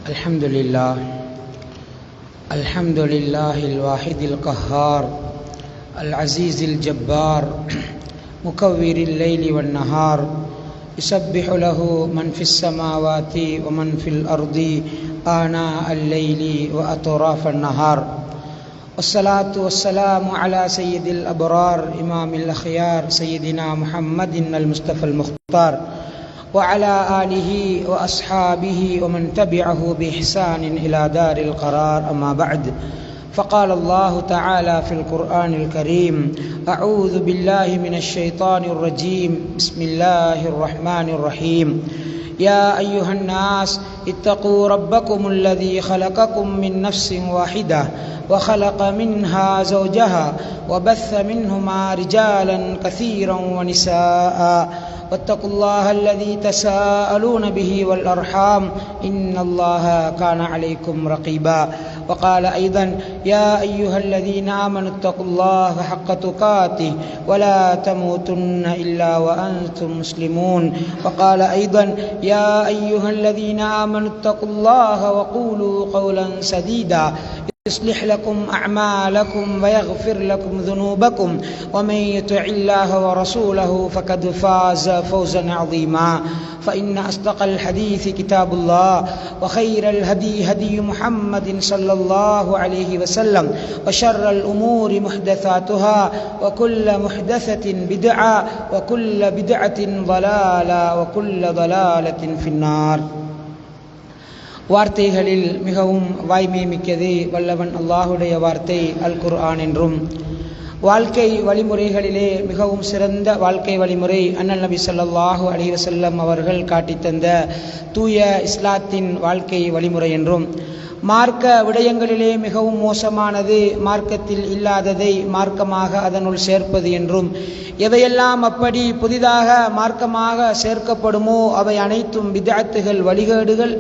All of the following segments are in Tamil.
الحمد لله الواحد القهار العزيز الجبار مكور الليل والنهار يسبح له من في السماوات ومن في الأرض آناء الليل وأطراف النهار والصلاة والسلام على سيد الأبرار إمام الأخيار سيدنا محمد المصطفى المختار وعلى آله وأصحابه ومن تبعه بإحسان إلى دار القرار. أما بعد، فقال الله تعالى في القرآن الكريم: أعوذ بالله من الشيطان الرجيم، بسم الله الرحمن الرحيم. يا أيها الناس اتقوا ربكم الذي خلقكم من نفس واحدة وخلق منها زوجها وبث منهما رجالا كثيرا ونساء واتقوا الله الذي تساءلون به والأرحام إن الله كان عليكم رقيبا. وقال أيضا: يا أيها الذين آمنوا اتقوا الله حق تقاته ولا تموتن إلا وأنتم مسلمون. وقال أيضا: يا أيها الذين آمنوا اتقوا الله وقولوا قولا سديدا يصلح لكم أعمالكم ويغفر لكم ذنوبكم ومن يطع الله ورسوله فقد فاز فوزا عظيما. فإن أصدق الحديث كتاب الله وخير الهدي هدي محمد صلى الله عليه وسلم وشر الأمور محدثاتها وكل محدثة بدعة وكل بدعة ضلالة وكل ضلالة في النار. வார்த்தைகளில் மிகவும் வாய்மை மிக்கது வல்லவன் அல்லாஹுடைய வார்த்தை அல் குர்ஆன் என்றும், வாழ்க்கை வழிமுறைகளிலே மிகவும் சிறந்த வாழ்க்கை வழிமுறை அண்ணல் நபி ஸல்லல்லாஹு அலைஹி வஸல்லம் அவர்கள் காட்டித்தந்த தூய இஸ்லாத்தின் வாழ்க்கை வழிமுறை என்றும், மார்க்க விடயங்களிலே மிகவும் மோசமானது மார்க்கத்தில் இல்லாததை மார்க்கமாக அதனுள் சேர்ப்பது என்றும், எவையெல்லாம் அப்படி புதிதாக மார்க்கமாக சேர்க்கப்படுமோ அவை அனைத்தும் பித்அத்துகள், வழிகேடுகள்.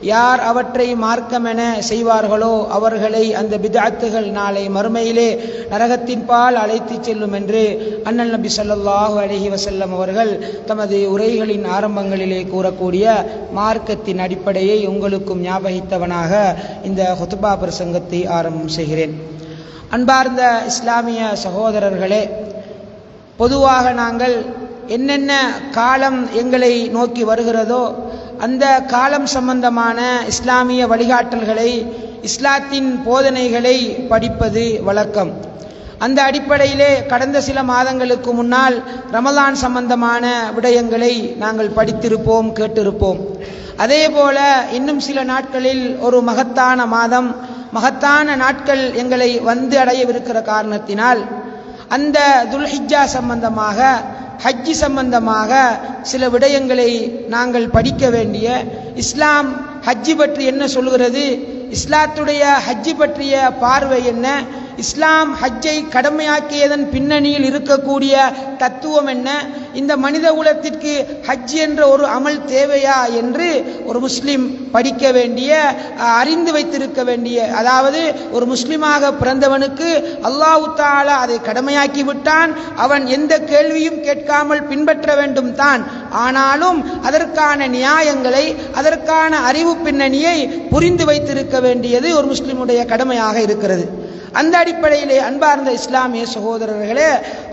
யார் அவற்றை மார்க்கமென செய்வார்களோ அவர்களை அந்த பித்அத்துகள் நாளை மறுமையிலே நரகத்தின் பால் அழைத்து செல்லும் என்று அண்ணல் நபி ஸல்லல்லாஹு அலைஹி வஸல்லம் அவர்கள் தமது உரைகளின் ஆரம்பங்களிலே கூறக்கூடிய மார்க்கத்தின் அடிப்படையை உங்களுக்கும் ஞாபகித்தவனாக இந்த ஹுத்பா பிரசங்கத்தை ஆரம்பம் செய்கிறேன். அன்பார்ந்த இஸ்லாமிய சகோதரர்களே, பொதுவாக நாங்கள் என்னென்ன காலம் எங்களை நோக்கி வருகிறதோ அந்த காலம் சம்பந்தமான இஸ்லாமிய வழிகாட்டல்களை, இஸ்லாத்தின் போதனைகளை படிப்பது வழக்கம். அந்த அடிப்படையிலே கடந்த சில மாதங்களுக்கு முன்னால் ரமலான் சம்பந்தமான விடயங்களை நாங்கள் படித்திருப்போம், கேட்டிருப்போம். அதே போல இன்னும் சில நாட்களில் ஒரு மகத்தான மாதம், மகத்தான நாட்கள் எங்களை வந்து அடையவிருக்கிற காரணத்தினால் அந்த துல்ஹிஜ்ஜா சம்பந்தமாக, ஹஜ்ஜி சம்பந்தமாக சில விடயங்களை நாங்கள் படிக்க வேண்டிய, இஸ்லாம் ஹஜ்ஜி பற்றி என்ன சொல்கிறது, இஸ்லாத்துடைய ஹஜ்ஜி பற்றிய பார்வை என்ன, இஸ்லாம் ஹஜ்ஜை கடமையாக்கியதன் பின்னணியில் இருக்கக்கூடிய தத்துவம் என்ன, இந்த மனித குலத்திற்கு ஹஜ் என்ற ஒரு அமல் தேவையா என்று ஒரு முஸ்லிம் படிக்க வேண்டிய, அறிந்து வைத்திருக்க வேண்டிய, அதாவது ஒரு முஸ்லிமாக பிறந்தவனுக்கு அல்லாஹ் தஆலா அதை கடமையாக்கி விட்டான், அவன் எந்த கேள்வியும் கேட்காமல் பின்பற்ற வேண்டும் தான். ஆனாலும் அதற்கான நியாயங்களை, அதற்கான அறிவு பின்னணியை புரிந்து வைத்திருக்க வேண்டியது ஒரு முஸ்லிமுடைய கடமையாக இருக்கிறது. அந்த அடிப்படையிலே அன்பார்ந்த இஸ்லாமிய சகோதரர்களே,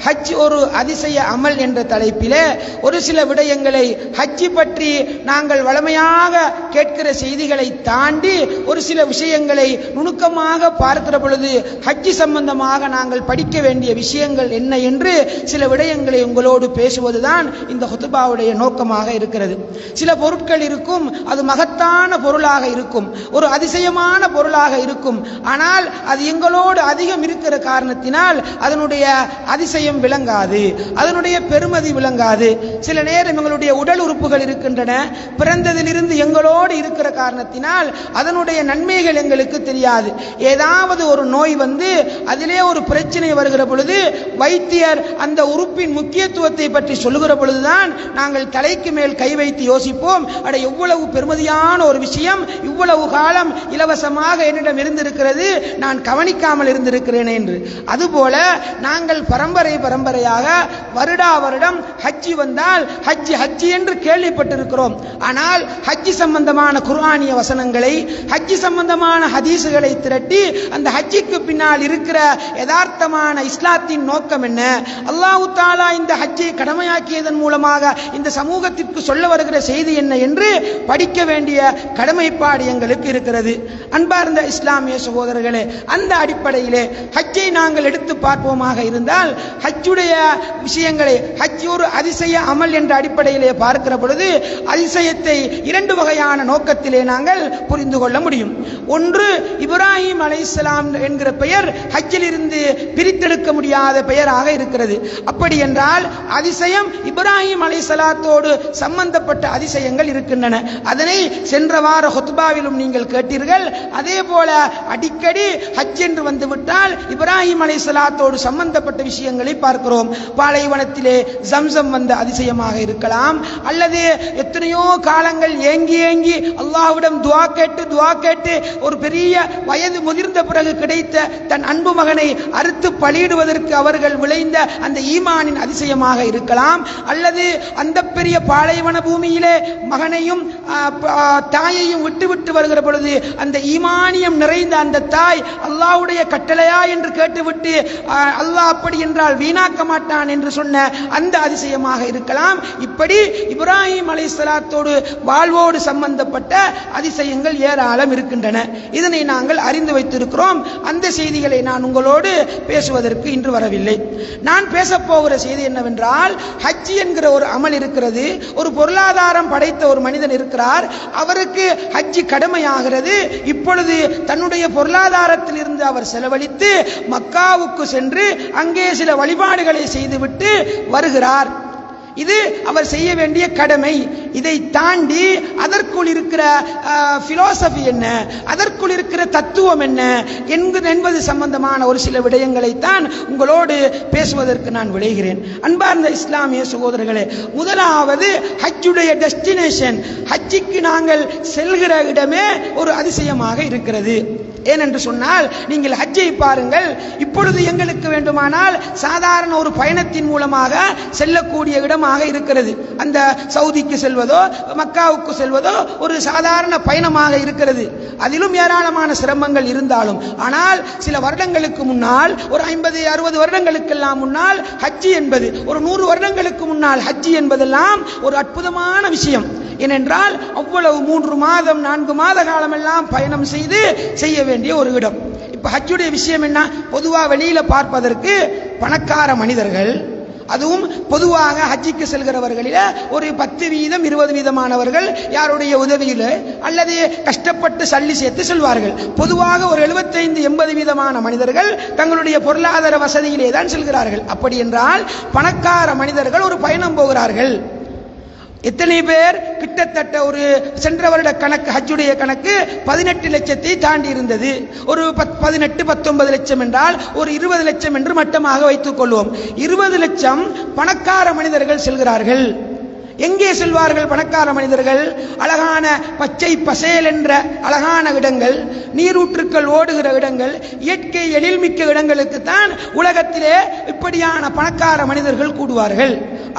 ஹஜ் ஒரு அதிசய அமல் என்ற தலைப்பிலே ஒரு சில விடயங்களை, ஹஜ்ஜி பற்றி நாங்கள் வளமையாக கேட்கிற செய்திகளை தாண்டி ஒரு சில விஷயங்களை நுணுக்கமாக பார்க்கிற பொழுது ஹஜ்ஜி சம்பந்தமாக நாங்கள் படிக்க வேண்டிய விஷயங்கள் என்ன என்று சில விடயங்களை உங்களோடு பேசுவதுதான் இந்த ஹுத்பாவுடைய நோக்கமாக இருக்கிறது. சில பொருட்கள் இருக்கும், அது மகத்தான பொருளாக இருக்கும், ஒரு அதிசயமான பொருளாக இருக்கும். ஆனால் அது எங்களோடு அதிகம் இருக்கிற காரணத்தினால் அதனுடைய அதிசயம் விளங்காது, அதனுடைய பெருமதி விளங்காது. சில நேரம் எங்களுடைய உடல் உறுப்புகள் இருக்கின்றன, பிறந்ததிலிருந்து எங்களோடு இருக்கிற காரணத்தினால் அதனுடைய நன்மைகள் எங்களுக்கு தெரியாது. ஏதாவது ஒரு நோய் வந்து அதிலே ஒரு பிரச்சனை வருகிற பொழுது வைத்தியர் அந்த உறுப்பின் முக்கியத்துவத்தை பற்றி சொல்லுகிற பொழுதுதான் நாங்கள் தலைக்கு மேல் கை வைத்து யோசிப்போம், அட எவ்வளவு பெருமதியான ஒரு விஷயம், இவ்வளவு காலம் இலவசமாக என்னிடம் இருந்திருக்கிறது, நான் கவனிக்காமல் செல்லாமல் இருந்திருக்கிறேன் என்று. அதுபோல நாங்கள் பரம்பரையாக வருடா வருடம் ஹஜ்ஜி வந்தால் ஹஜ்ஜி என்று கேள்விப்பட்டிருக்கிறோம். ஆனால் ஹஜ்ஜி சம்பந்தமான குர்ஆனிய வசனங்களை, ஹஜ்ஜி சம்பந்தமான ஹதீசுகளை திரட்டி அந்த ஹஜ்ஜிக்கு பின்னால் இருக்கிற யதார்த்தமான இஸ்லாத்தின் நோக்கம் என்ன, அல்லாஹ் தஆலா இந்த ஹஜ்ஜை கடமையாக்கியதன் மூலமாக இந்த சமூகத்திற்கு சொல்ல வருகிற செய்தி என்ன என்று படிக்க வேண்டிய கடமைப்பாடு எங்களுக்கு இருக்கிறது. அன்பார்ந்த இஸ்லாமிய சகோதரர்களே, அந்த அடிப்படையிலே ஹஜ்ஜை நாங்கள் எடுத்து பார்ப்போமாக இருந்தால், ஹஜ்ஜுடைய விஷயங்களை, ஹஜ் ஒரு அதிசய அமல் என்ற அடிப்படையிலே பார்க்கிற பொழுது அதிசயத்தை இரண்டு வகையான நோக்கத்திலே நாங்கள் புரிந்து கொள்ள முடியும். ஒன்று, இப்ராஹிம் அலைஹிஸ்ஸலாம் என்கிற பெயர் ஹஜ்ஜில் இருந்து பிரித்தெடுக்க முடியாத பெயராக இருக்கிறது. அப்படி என்றால் அதிசயம் இப்ராஹிம் அலைஹிஸ்ஸலாத்தோடு சம்பந்தப்பட்ட அதிசயங்கள் இருக்கின்றன. அதனை சென்ற வார ஹுத்பாவிலும் நீங்கள் கேட்டீர்கள். அதே போல அடிக்கடி ஹஜ் என்று வந்துவிட்டால் இப்ராஹிம் அலைஹிஸ்ஸலாத்தோடு சம்பந்தப்பட்ட விஷயங்களை பார்க்கிறோம். பாலைவனத்திலே ஜம்சம் வந்த அதிசயமாக இருக்கலாம், அல்லது எத்தனையோ காலங்கள் ஏங்கி அல்லாஹ்விடம் துஆ கேட்டு ஒரு பெரிய வயது முதிர்ந்த பிறகு கிடைத்த தன் அன்பு மகனை அறுத்து பலியிடுவதற்கு அவர்கள் விளைந்த அந்த ஈமானின் அதிசயமாக இருக்கலாம், அல்லது அந்த பெரிய பாலைவன பூமியிலே மகனையும் தாயையும் விட்டு வருகிற பொழுது அந்த ஈமானியம் நிறைந்த அந்த தாய் அல்லாஹ்வுடைய கட்டளையா என்று கேட்டுவிட்டு அல்லாஹ் அப்படி என்றால் வீணாக்க மாட்டான் என்று சொன்ன அந்த அதிசயமாக இருக்கலாம். இப்படி இப்ராஹிம் அலைஹிஸ்ஸலாத்தோடு வாழ்வோடு சம்பந்தப்பட்ட அதிசயங்கள் ஏராளம் இருக்கின்றன. இதனை நாங்கள் அறிந்து வைத்திருக்கிறோம். அந்த செய்திகளை நான் உங்களோடு பேசுவதற்கு இன்று வரவில்லை. நான் பேசப் போகிற செய்தி என்னவென்றால், ஹஜ் என்கிற ஒரு அமல் இருக்கிறது. ஒரு பொருளாதாரம் படைத்த ஒரு மனிதன் இருக்கிறார், அவருக்கு ஹஜ் கடமையாகிறது. இப்பொழுது தன்னுடைய பொருளாதாரத்தில் இருந்து அவர் செலவழித்து மக்காவுக்கு சென்று அங்கே சில வழிபாடுகளை செய்துவிட்டு வருகிறார். இது அவர் செய்ய வேண்டிய கடமை. இதை தாண்டி அதற்குள் இருக்கிற பிலோசபி என்ன, அதற்குள் இருக்கிற தத்துவம் என்ன என்பது சம்பந்தமான ஒரு சில விடயங்களைத்தான் உங்களோடு பேசுவதற்கு நான் விளைகிறேன். அன்பார்ந்த இஸ்லாமிய சகோதரர்களே, முதலாவது ஹஜ்ஜுடைய டெஸ்டினேஷன், ஹஜ்ஜிக்கு நாங்கள் செல்கிற இடமே ஒரு அதிசயமாக இருக்கிறது. ஏனென்று சொன்னால், நீங்கள் ஹஜ்ஜை பாருங்கள். இப்பொழுது எங்களுக்கு வேண்டுமானால் சாதாரண ஒரு பயணத்தின் மூலமாக செல்லக்கூடிய இடமாக இருக்கிறது. அந்த சவுதிக்கு செல்வதோ மக்காவுக்கு செல்வதோ ஒரு சாதாரண பயணமாக இருக்கிறது. அதிலும் ஏராளமான சிரமங்கள் இருந்தாலும், ஆனால் சில வருடங்களுக்கு முன்னால், ஒரு 50-60 வருடங்களுக்கெல்லாம் முன்னால் ஹஜ்ஜி என்பது, ஒரு 100 வருடங்களுக்கு முன்னால் ஹஜ்ஜி என்பதெல்லாம் ஒரு அற்புதமான விஷயம். ஏனென்றால் அவ்வளவு 3 மாதம் 4 மாத காலமெல்லாம் பயணம் செய்ய வேண்டிய ஒரு இடம். இப்ப ஹஜ்ஜுடைய விஷயம் என்ன? பொதுவா வெளியில பார்ப்பதற்கு பணக்கார மனிதர்கள், அதுவும் பொதுவாக ஹஜ்ஜிக்கு செல்கிறவர்களில் ஒரு 10%-20% யாருடைய உதவியில் அல்லது கஷ்டப்பட்டு சல்லி சேர்த்து செல்வார்கள். பொதுவாக ஒரு 75-80% மனிதர்கள் தங்களுடைய பொருளாதார வசதியிலே தான் செல்கிறார்கள். அப்படி என்றால் பணக்கார மனிதர்கள் ஒரு பயணம் போகிறார்கள். எத்தனை பேர்? கிட்டத்தட்ட ஒரு சென்ற வருட கணக்கு, ஹஜ்ஜுடைய கணக்கு 18 லட்சத்தை தாண்டி இருந்தது. ஒரு 18-19 லட்சம் என்றால் ஒரு 20 லட்சம் என்று மட்டமாக வைத்துக் கொள்வோம். 20 லட்சம் பணக்கார மனிதர்கள் செல்கிறார்கள். எங்கே செல்வார்கள் பணக்கார மனிதர்கள்? அழகான பச்சை பசேல் என்ற அழகான இடங்கள், நீரூற்றுக்கள் ஓடுகிற இடங்கள், இயற்கை எழில்மிக்க இடங்களுக்கு தான் உலகத்திலே இப்படியான பணக்கார மனிதர்கள் கூடுவார்கள்.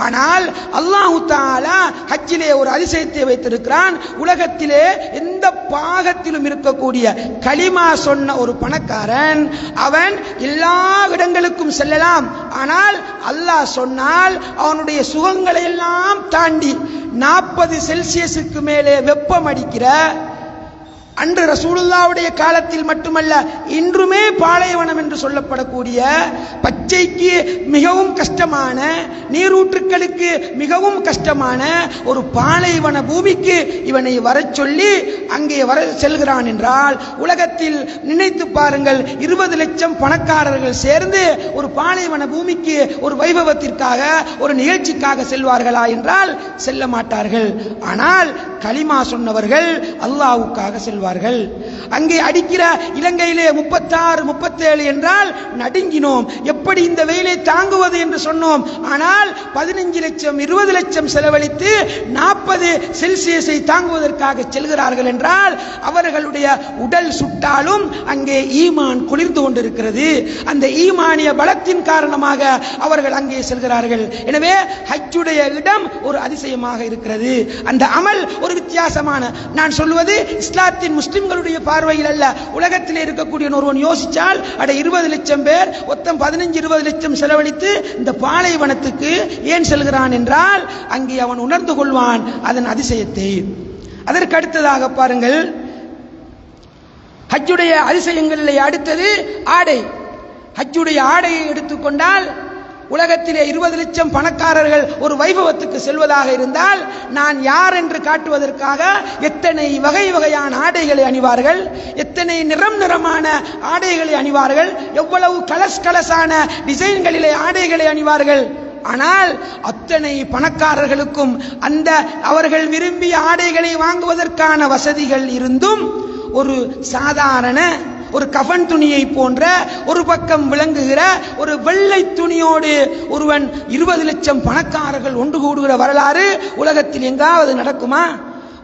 ஆனால் அல்லாஹ் தஆலா ஹஜ்ஜிலே ஒரு அதிசயத்தை வைத்திருக்கிறான். உலகத்திலே எந்த பாகத்திலும் இருக்கக்கூடிய கலிமா சொன்ன ஒரு பணக்காரன், அவன் எல்லா இடங்களுக்கும் செல்லலாம். ஆனால் அல்லாஹ் சொன்னால் அவனுடைய சுகங்களை எல்லாம் தாண்டி 40 செல்சியஸுக்கு மேலே வெப்பம் அடிக்கிற, அன்று ரசூலுல்லாவுடைய காலத்தில் மட்டுமல்ல இன்றுமே பாலைவனம் என்று சொல்லப்படக்கூடிய, பச்சைக்கு மிகவும் கஷ்டமான, நீரூற்றுக்களுக்கு மிகவும் கஷ்டமான ஒரு பாலைவன பூமிக்கு இவனை வரச் சொல்லி அங்கே வர செல்கிறான் என்றால், உலகத்தில் நினைத்து பாருங்கள், 20 லட்சம் பணக்காரர்கள் சேர்ந்து ஒரு பாலைவன பூமிக்கு ஒரு வைபவத்திற்காக, ஒரு நிகழ்ச்சிக்காக செல்வார்களா என்றால் செல்ல மாட்டார்கள். ஆனால் கலிமா சொன்னவர்கள் அல்லாஹ்வுக்காக செல்வார்கள். அங்கே அடிக்கிற இலங்கையிலே 36, 37 என்றால் நடுங்கினோம். எப்படி இந்த வெயிலை தாங்குவது என்று சொன்னோம். ஆனால் 15 லட்சம் 20 லட்சம் செலவழித்து 40 செல்சியஸை தாங்குவதற்காக செல்கிறார்கள் என்றால் அவர்களுடைய உடல் சுட்டாலும் அங்கே ஈமான் குளிர்ந்து கொண்டிருக்கிறது. அந்த ஈமானிய பலத்தின் காரணமாக அவர்கள் அங்கே செல்கிறார்கள். எனவே ஹஜ்ஜுடைய இடம் ஒரு அதிசயமாக இருக்கிறது. அந்த அமல் ஒரு வித்தியாசமான, நான் சொல்வது இஸ்லாத்தின் முஸ்லிம்களுடைய பார்வையில் அல்ல, உலகத்தில் இருக்கக்கூடிய ஒருவன் யோசிச்சால் அட 20 லட்சம் பேர் மொத்தம் 15-20 லட்சம் செலவழித்து இந்த பாலைவனத்துக்கு ஏன் செல்கிறான் என்றால் அங்கே அவன் உணர்ந்து கொள்வான் அதன் அதிசயத்தை. அதற்கு அடுத்ததாக பாருங்கள், ஹஜ்ஜுடைய அதிசயங்களிலே அடுத்தது ஆடை. ஹஜ்ஜுடைய ஆடையை எடுத்துக்கொண்டால் உலகத்திலே 20 லட்சம் பணக்காரர்கள் ஒரு வைபவத்துக்கு செல்வதாக இருந்தால் நான் யார் என்று காட்டுவதற்காக எத்தனை வகை வகையான ஆடைகளை அணிவார்கள், எத்தனை நிறமான ஆடைகளை அணிவார்கள், எவ்வளவு கலசான டிசைன்களிலே ஆடைகளை அணிவார்கள். ஆனால் அத்தனை பணக்காரர்களுக்கும் அந்த அவர்கள் விரும்பிய ஆடைகளை வாங்குவதற்கான வசதிகள் இருந்தும் ஒரு சாதாரண ஒரு கஃன் துணியை போன்ற ஒரு பக்கம் விளங்குகிற ஒரு வெள்ளை துணியோடு ஒருவன் 20 லட்சம் பணக்காரர்கள் ஒன்று கூடுகிற வரலாறு உலகத்தில் எங்காவது நடக்குமா?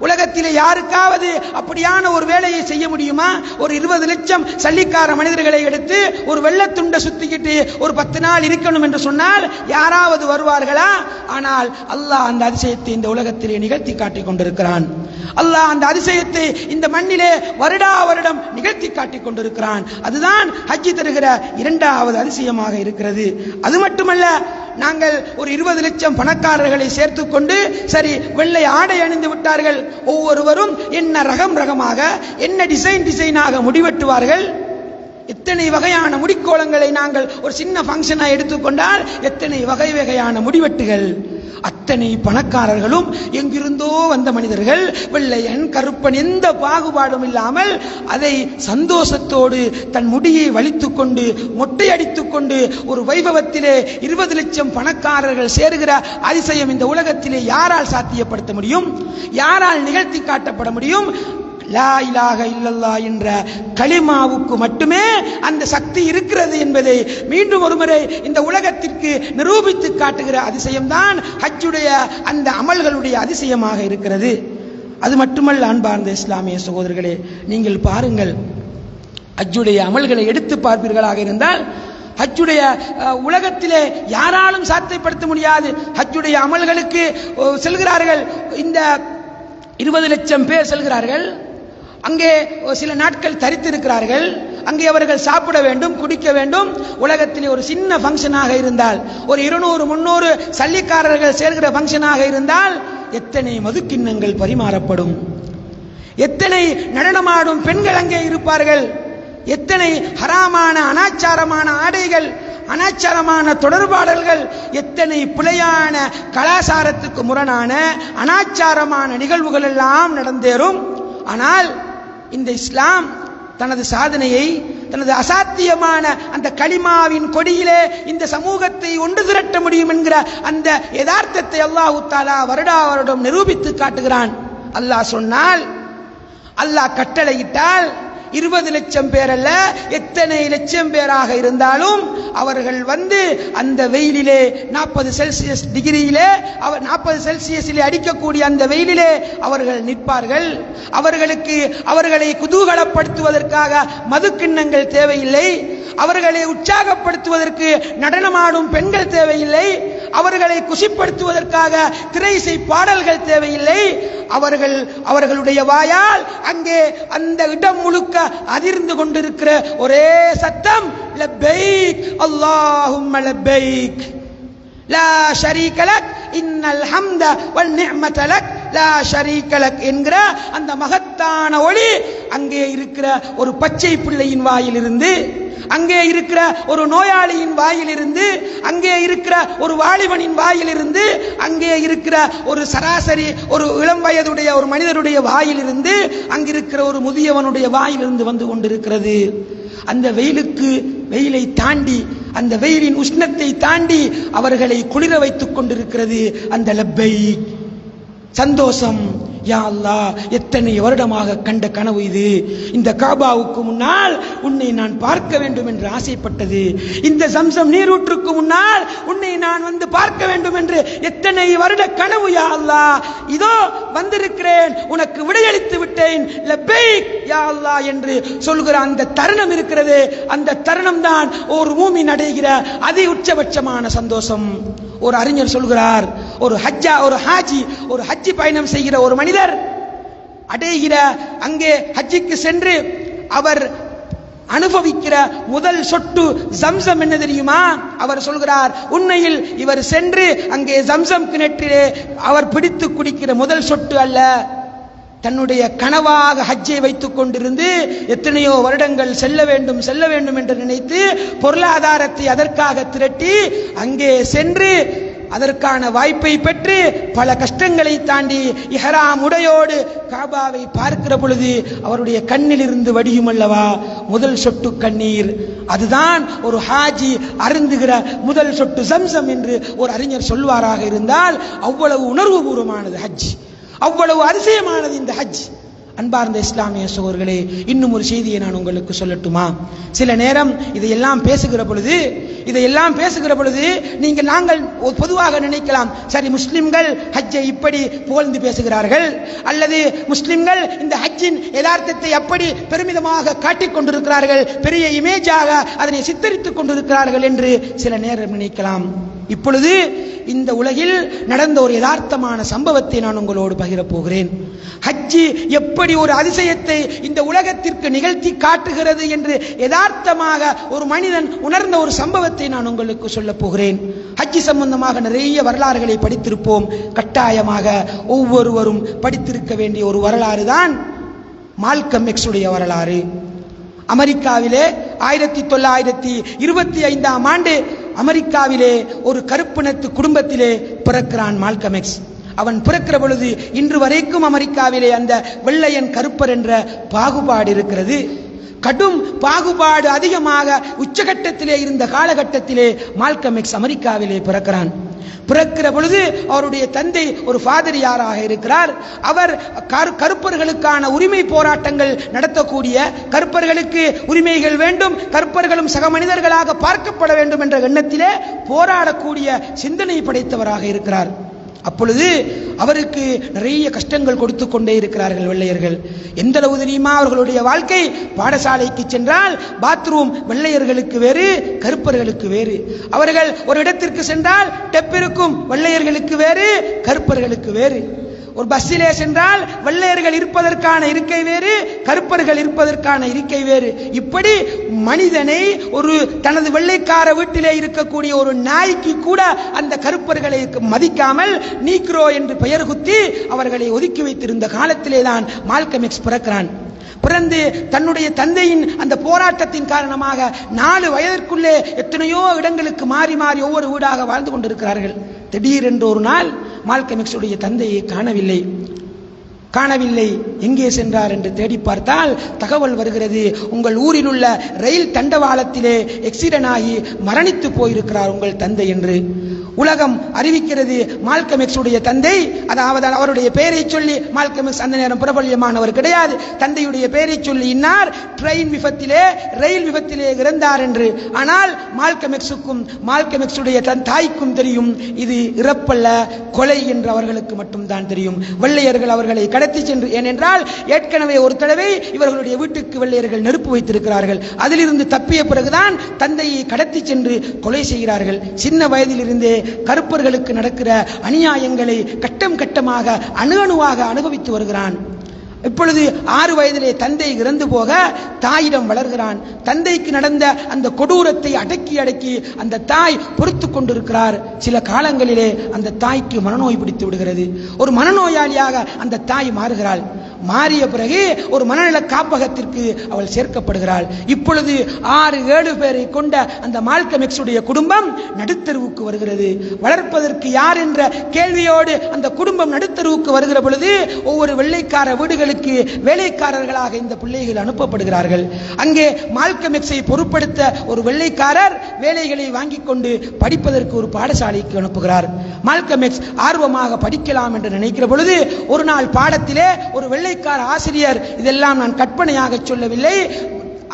உலகத்திலே யாருக்காவது அப்படியான ஒரு வேலையை செய்ய முடியுமா? ஒரு 20 லட்சம் சல்லிக்கார மனிதர்களை எடுத்து ஒரு வெள்ளத்துண்டை சுத்திக்கிட்டு ஒரு 10 நாள் இருக்கணும் என்று சொன்னால் யாராவது வருவார்களா? ஆனால் அல்லாஹ் அந்த அதிசயத்தை இந்த உலகத்திலே நிகழ்த்தி காட்டிக் கொண்டிருக்கிறான். அல்லாஹ் அந்த அதிசயத்தை இந்த மண்ணிலே வருடா வருடம் நிகழ்த்தி காட்டிக் கொண்டிருக்கிறான். அதுதான் ஹஜ்ஜி தருகிற இரண்டாவது அதிசயமாக இருக்கிறது. அது மட்டுமல்ல, நாங்கள் ஒரு 20 லட்சம் பணக்காரர்களை சேர்த்துக் கொண்டு சரி வெள்ளை ஆடை அணிந்து விட்டார்கள், ஒவ்வொருவரும் என்ன ரகமாக என்ன டிசைனாக முடிவெட்டுவார்கள். எத்தனை வகையான முடிக்கோலங்களை நாங்கள் ஒரு சின்ன ஃபங்க்ஷனை எடுத்துக்கொண்டால் எத்தனை வகையான முடிவெட்டுகள். அத்தனை பணக்காரர்களும் எங்கிருந்தோ வந்த மனிதர்கள், வெள்ளையன் கருப்பன் எந்த பாகுபாடும் இல்லாமல் அதை சந்தோஷத்தோடு தன் முடியை வலித்துக் கொண்டு மொட்டை அடித்துக் கொண்டு ஒரு வைபவத்திலே 20 லட்சம் பணக்காரர்கள் சேருகிற அதிசயம் இந்த உலகத்திலே யாரால் சாத்தியப்படுத்த முடியும்? யாரால் நிகழ்த்தி காட்டப்பட முடியும்? லா இலாஹ இல்லல்லாஹ் என்ற கலிமாவுக்கு மட்டுமே அந்த சக்தி இருக்கிறது என்பதை மீண்டும் ஒருமுறை இந்த உலகத்திற்கு நிரூபித்து காட்டுகிற அதிசயம்தான் ஹஜ்ஜுடைய அந்த அமல்களுடைய அதிசயமாக இருக்கிறது. அது மட்டுமல்ல, அன்பார்ந்த இஸ்லாமிய சகோதரர்களே, நீங்கள் பாருங்கள், ஹஜ்ஜுடைய அமல்களை எடுத்து பார்ப்பீர்களாக இருந்தால் ஹஜ்ஜுடைய உலகத்திலே யாராலும் சாத்தியப்படுத்த முடியாது. ஹஜ்ஜுடைய அமல்களுக்கு செல்கிறார்கள், இந்த 20 லட்சம் பேர் செல்கிறார்கள். அங்கே சில நாட்கள் தரித்திருக்கிறார்கள். அங்கே அவர்கள் சாப்பிட வேண்டும், குடிக்க வேண்டும். உலகத்திலே ஒரு சின்ன ஃபங்க்ஷனாக இருந்தால், ஒரு 200-300 சல்லிக்காரர்கள் சேர்கிற ஃபங்க்ஷனாக இருந்தால் எத்தனை மதுக்கிண்ணங்கள் பரிமாறப்படும், எத்தனை நடனமாடும் பெண்கள் அங்கே இருப்பார்கள், எத்தனை ஹராமான அனாச்சாரமான ஆடைகள், அனாச்சாரமான தொடர்பாடல்கள், எத்தனை பிழையான கலாச்சாரத்துக்கு முரணான அனாச்சாரமான நிகழ்வுகள் எல்லாம் நடந்தேறும். ஆனால் இந்த இஸ்லாம் தனது சாதனையை, தனது அசாத்தியமான அந்த கலிமாவின் கொடியிலே இந்த சமூகத்தை ஒன்று திரட்ட முடியும் என்கிற அந்த யதார்த்தத்தை அல்லாஹ் தஆலா வருடா வருடம் நிரூபித்து காட்டுகிறான். அல்லாஹ் சொன்னால், அல்லாஹ் கட்டளையிட்டால் 20 லட்சம் பேர் அல்ல, எத்தனை லட்சம் பேராக இருந்தாலும் அவர்கள் வந்து அந்த வெயிலிலே 40 செல்சியஸ் டிகிரியிலே 40 செல்சியஸிலே அடிக்கக்கூடிய அந்த வெயிலிலே அவர்கள் நிற்பார்கள். அவர்களை குதூகலப்படுத்துவதற்காக மதுக்கிண்ணங்கள் தேவையில்லை, அவர்களை உற்சாகப்படுத்துவதற்கு நடனமாடும் பெண்கள் தேவையில்லை, அவர்களை குஷிப்படுத்துவதற்காக திரைசை பாடல்கள் தேவையில்லை. அவர்களுடைய வாயால் அங்கே அந்த இடம் முழுக்க அதிர்ந்து கொண்டிருக்கிற ஒரே சத்தம் லப்பைக் அல்லாஹும்ம லப்பைக் லா ஷரீக லக் இன்னல் ஹம்த வல் நிஅமத லக் லா ஷரீக லக் என்கிற அந்த மகத்தான ஒளி அங்கே இருக்கிற ஒரு பச்சை பிள்ளையின் வாயிலிருந்து, அங்கே இருக்கிற ஒரு நோயாளியின் வாயிலிருந்து, அங்கே இருக்கிற ஒரு வாலிபனின் வாயிலிருந்து, அங்கே இருக்கிற ஒரு சராசரி ஒரு இளம் வயதுடைய ஒரு மனிதனுடைய வாயிலிருந்து, அங்கிருக்கிற ஒரு முதியவனுடைய வாயிலிருந்து வந்து கொண்டிருக்கிறது. அந்த வெயிலை தாண்டி, அந்த வெயிலின் உஷ்ணத்தை தாண்டி அவர்களை குளிர வைத்துக் கொண்டிருக்கிறது அந்த லப்பைக். சந்தோஷம், யா அல்லாஹ், எத்தனை வருடமாக கண்ட கனவு இது. இந்த காபாவுக்கு முன்னால் உன்னை நான் பார்க்க வேண்டும் என்று ஆசைப்பட்டது. இந்த ஜம்சம் நீரூற்றுக்கு முன்னால் உன்னை நான் வந்து பார்க்க வேண்டும் என்று எத்தனை வருட கனவு. யா அல்லாஹ், இதோ வந்திருக்கிறேன், உனக்கு விடையளித்து விட்டேன், லப்பைக் யா அல்லாஹ் என்று சொல்கிற அந்த தருணம் இருக்கிறது. அந்த தருணம் தான் ஒரு மூமின் அடைகிற அதி உச்சபட்சமான சந்தோஷம். ஒரு அறிஞர் சொல்கிறார், ஒரு ஹஜ்ஜி பயணம் செய்கிற ஒரு மனிதர் அடைகிற அங்கே ஹஜ்ஜிக்கு சென்று அவர் அனுபவிக்கிற முதல் சொட்டு ஜம்சம் என்ன தெரியுமா? அவர் சொல்கிறார், உண்மையில் இவர் சென்று அங்கே ஜம்சம் கிணற்றிலே அவர் பிடித்து குடிக்கிற முதல் சொட்டு அல்ல, தன்னுடைய கனவாக ஹஜ்ஜை வைத்துக் கொண்டிருந்து எத்தனையோ வருடங்கள் செல்ல வேண்டும் என்று நினைத்து பொருளாதாரத்தை அதற்காக திரட்டி அங்கே சென்று அதற்கான வாய்ப்பை பெற்று பல கஷ்டங்களை தாண்டி இஹ்ராம் உடையோடு காபாவை பார்க்கிற பொழுது அவருடைய கண்ணில் இருந்து வடியும் அல்லவா முதல் சொட்டு கண்ணீர். அதுதான் ஒரு ஹாஜி அருந்துகிற முதல் சொட்டு ஜம்சம் என்று ஒரு அறிஞர் சொல்வாராக இருந்தால் அவ்வளவு உணர்வு பூர்வமானது ஹஜ், அவ்வளவு அதிசயமானது இந்த ஹஜ். அன்பார்ந்த இஸ்லாமிய சகோதரர்களே, இன்னும் ஒரு செய்தியை நான் உங்களுக்கு சொல்லட்டுமா? சில நேரம் இதையெல்லாம் பேசுகிற பொழுது நாங்கள் பொதுவாக நினைக்கலாம், சரி முஸ்லிம்கள் ஹஜ்ஜை இப்படி புகழ்ந்து பேசுகிறார்கள், அல்லது முஸ்லிம்கள் இந்த ஹஜ்ஜின் யதார்த்தத்தை அப்படி பெருமிதமாக காட்டிக் கொண்டிருக்கிறார்கள், பெரிய இமேஜாக அதனை சித்தரித்துக் கொண்டிருக்கிறார்கள் என்று சில நேரம் நினைக்கலாம். இப்பொழுது இந்த உலகில் நடந்த ஒரு யதார்த்தமான சம்பவத்தை நான் உங்களோடு பகிரப் போகிறேன். ஹஜ்ஜி எப்படி ஒரு அதிசயத்தை இந்த உலகத்திற்கு நிகழ்த்தி காட்டுகிறது என்று யதார்த்தமாக ஒரு மனிதன் உணர்ந்த ஒரு சம்பவத்தை நான் உங்களுக்கு சொல்ல போகிறேன். ஹஜ்ஜி சம்பந்தமாக நிறைய வரலாறுகளை படித்திருப்போம். கட்டாயமாக ஒவ்வொருவரும் படித்திருக்க வேண்டிய ஒரு வரலாறு தான் மால்கம் எக்ஸ் உடைய வரலாறு. அமெரிக்காவிலே 1925ஆம் ஆண்டு அமெரிக்காவிலே ஒரு கருப்பினத்து குடும்பத்திலே பிறக்கிறான் மால்கம் எக்ஸ். அவன் பிறக்கிற பொழுது இன்று வரைக்கும் அமெரிக்காவிலே அந்த வெள்ளையன் கருப்பர் என்ற பாகுபாடு இருக்கிறது. கடும் பாகுபாடு அதிகமாக உச்சகட்டத்திலே இருந்த காலகட்டத்திலே மால்கம் எக்ஸ் அமெரிக்காவிலே பிறக்கிறான். பிறக்கிற பொழுது அவருடைய தந்தை ஒரு ஃபாதரியாராக இருக்கிறார். அவர் கருப்பர்களுக்கான உரிமை போராட்டங்கள் நடத்தக்கூடிய, கருப்பர்களுக்கு உரிமைகள் வேண்டும், கருப்பர்களும் சக மனிதர்களாக பார்க்கப்பட வேண்டும் என்ற எண்ணத்திலே போராடக்கூடிய சிந்தனை படைத்தவராக இருக்கிறார். அப்பொழுது அவருக்கு நிறைய கஷ்டங்கள் கொடுத்து கொண்டே இருக்கிறார்கள் வெள்ளையர்கள். எந்த அளவு தெரியுமா? அவர்களுடைய வாழ்க்கை, பாடசாலைக்கு சென்றால் பாத்ரூம் வெள்ளையர்களுக்கு வேறு, கருப்பர்களுக்கு வேறு. அவர்கள் ஒரு இடத்திற்கு சென்றால் டெப் இருக்கும், வெள்ளையர்களுக்கு வேறு, கருப்பர்களுக்கு வேறு. ஒரு பஸ்ஸிலே சென்றால் வெள்ளையர்கள் இருப்பதற்கான இருக்கை வேறு, கருப்பர்கள் இருப்பதற்கான இருக்கை வேறு. இப்படி மனிதனை ஒரு தனது வெள்ளைக்கார வீட்டிலே இருக்கக்கூடிய ஒரு நாய்க்கு கூட அந்த கருப்பர்களை மதிக்காமல் நீக்ரோ என்று பெயர் குத்தி அவர்களை ஒதுக்கி வைத்திருந்த காலத்திலே தான் மால்கம் எக்ஸ் பிறக்கிறான். பிறந்து தன்னுடைய தந்தையின் அந்த போராட்டத்தின் காரணமாக 4 வயதிற்குள்ளே எத்தனையோ இடங்களுக்கு மாறி மாறி ஒவ்வொரு வீடாக வாழ்ந்து கொண்டிருக்கிறார்கள். திடீரென்று ஒரு நாள் மால்கம் எக்ஸ் உடைய தந்தையை காணவில்லை. எங்கே சென்றார் என்று தேடி பார்த்தால் தகவல் வருகிறது, உங்கள் ஊரில் உள்ள ரயில் தண்டவாளத்திலே ஆக்சிடென்ட் ஆகி மரணித்து போயிருக்கிறார் உங்கள் தந்தை என்று உலகம் அறிவிக்கிறது. மால்கம் எக்ஸ் உடைய தந்தை, அதாவது அவருடைய பெயரை சொல்லி, மால்கம் எக்ஸ் அந்த நேரம் பிரபல்யமானவர் கிடையாது, தந்தையுடைய பெயரை சொல்லி இன்னார் ரயில் விபத்திலே இறந்தார் என்று. ஆனால் மால்கம் எக்ஸுக்கும் மால்கம் எக்ஸ் உடைய தாய்க்கும் தெரியும், இது இறப்பல்ல, கொலை என்று அவர்களுக்கு மட்டும்தான் தெரியும். வெள்ளையர்கள் அவர்களை கடத்தி சென்று, ஏனென்றால் ஏற்கனவே ஒரு தடவை இவர்களுடைய வீட்டுக்கு வெள்ளையர்கள் நெருப்பு வைத்திருக்கிறார்கள். அதிலிருந்து தப்பிய பிறகுதான் தந்தையை கடத்தி சென்று கொலை செய்கிறார்கள். சின்ன வயதில் இருந்தே கருப்பர்களுக்கு நடக்கிற அநியாயங்களை கட்டம் கட்டமாக அணுவாக அனுபவித்து வருகிறான். இப்பொழுது 6 வயதிலே தந்தை இறந்து போக தாயிடம் வளர்கிறான். தந்தைக்கு நடந்த அந்த கொடூரத்தை அடக்கி அந்த தாய் பொறுத்து கொண்டிருக்கிறார். சில காலங்களிலே அந்த தாய்க்கு மனநோய் பிடித்து விடுகிறது. ஒரு மனநோயாளியாக அந்த தாய் மாறிய பிறகு ஒரு மனநல காப்பகத்திற்கு அவள் சேர்க்கப்படுகிறாள். இப்பொழுது 6-7 பேரை கொண்ட அந்த மால்கம் எக்ஸ் உடைய குடும்பம் நடுத்தருவுக்கு வருகிறது. வளர்ப்பதற்கு யார் என்ற கேள்வியோடு அந்த குடும்பம் நடுத்தருவுக்கு வருகிற பொழுது ஒவ்வொரு வெள்ளைக்கார வீடுகளுக்கு வேலைக்காரர்களாக இந்த பிள்ளைகள் அனுப்பப்படுகிறார்கள். அங்கே மால்கம் எக்ஸை பொறுப்படுத்த ஒரு வெள்ளைக்காரர் வேலைகளை வாங்கிக் கொண்டு படிப்பதற்கு ஒரு பாடசாலைக்கு அனுப்புகிறார். மால்கம் எக்ஸ் ஆர்வமாக படிக்கலாம் என்று நினைக்கிற பொழுது ஒரு நாள் பாடத்திலே ஒரு வெள்ளைக்கார ஆசிரியர், இதெல்லாம் நான் கற்பனையாக சொல்லவில்லை,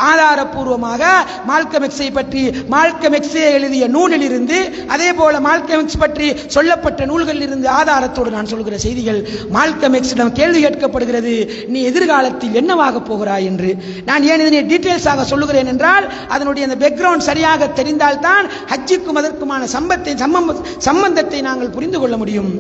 ஆதாரபூர்வமாக மால்கம் எக்ஸை பற்றி மால்கம் எக்ஸே எழுதிய நூலில் இருந்து, அதே போல மால்கம் எக்ஸ் பற்றி சொல்லப்பட்ட நூல்களில் இருந்து ஆதாரத்தோடு நான் சொல்கிற செய்திகள். மால்கம் எக்ஸிடம் கேள்வி கேட்கப்படுகிறது, நீ எதிர்காலத்தில் என்னவாக போகிறாய் என்று. நான் ஏன் இதனை டீட்டெயில்ஸாக சொல்லுகிறேன் என்றால் அதனுடைய அந்த பேக்ரவுண்ட் சரியாக தெரிந்தால்தான் ஹஜ்ஜுக்கும் அதற்குமான சம்பந்தத்தை நாங்கள் புரிந்து கொள்ள முடியும்.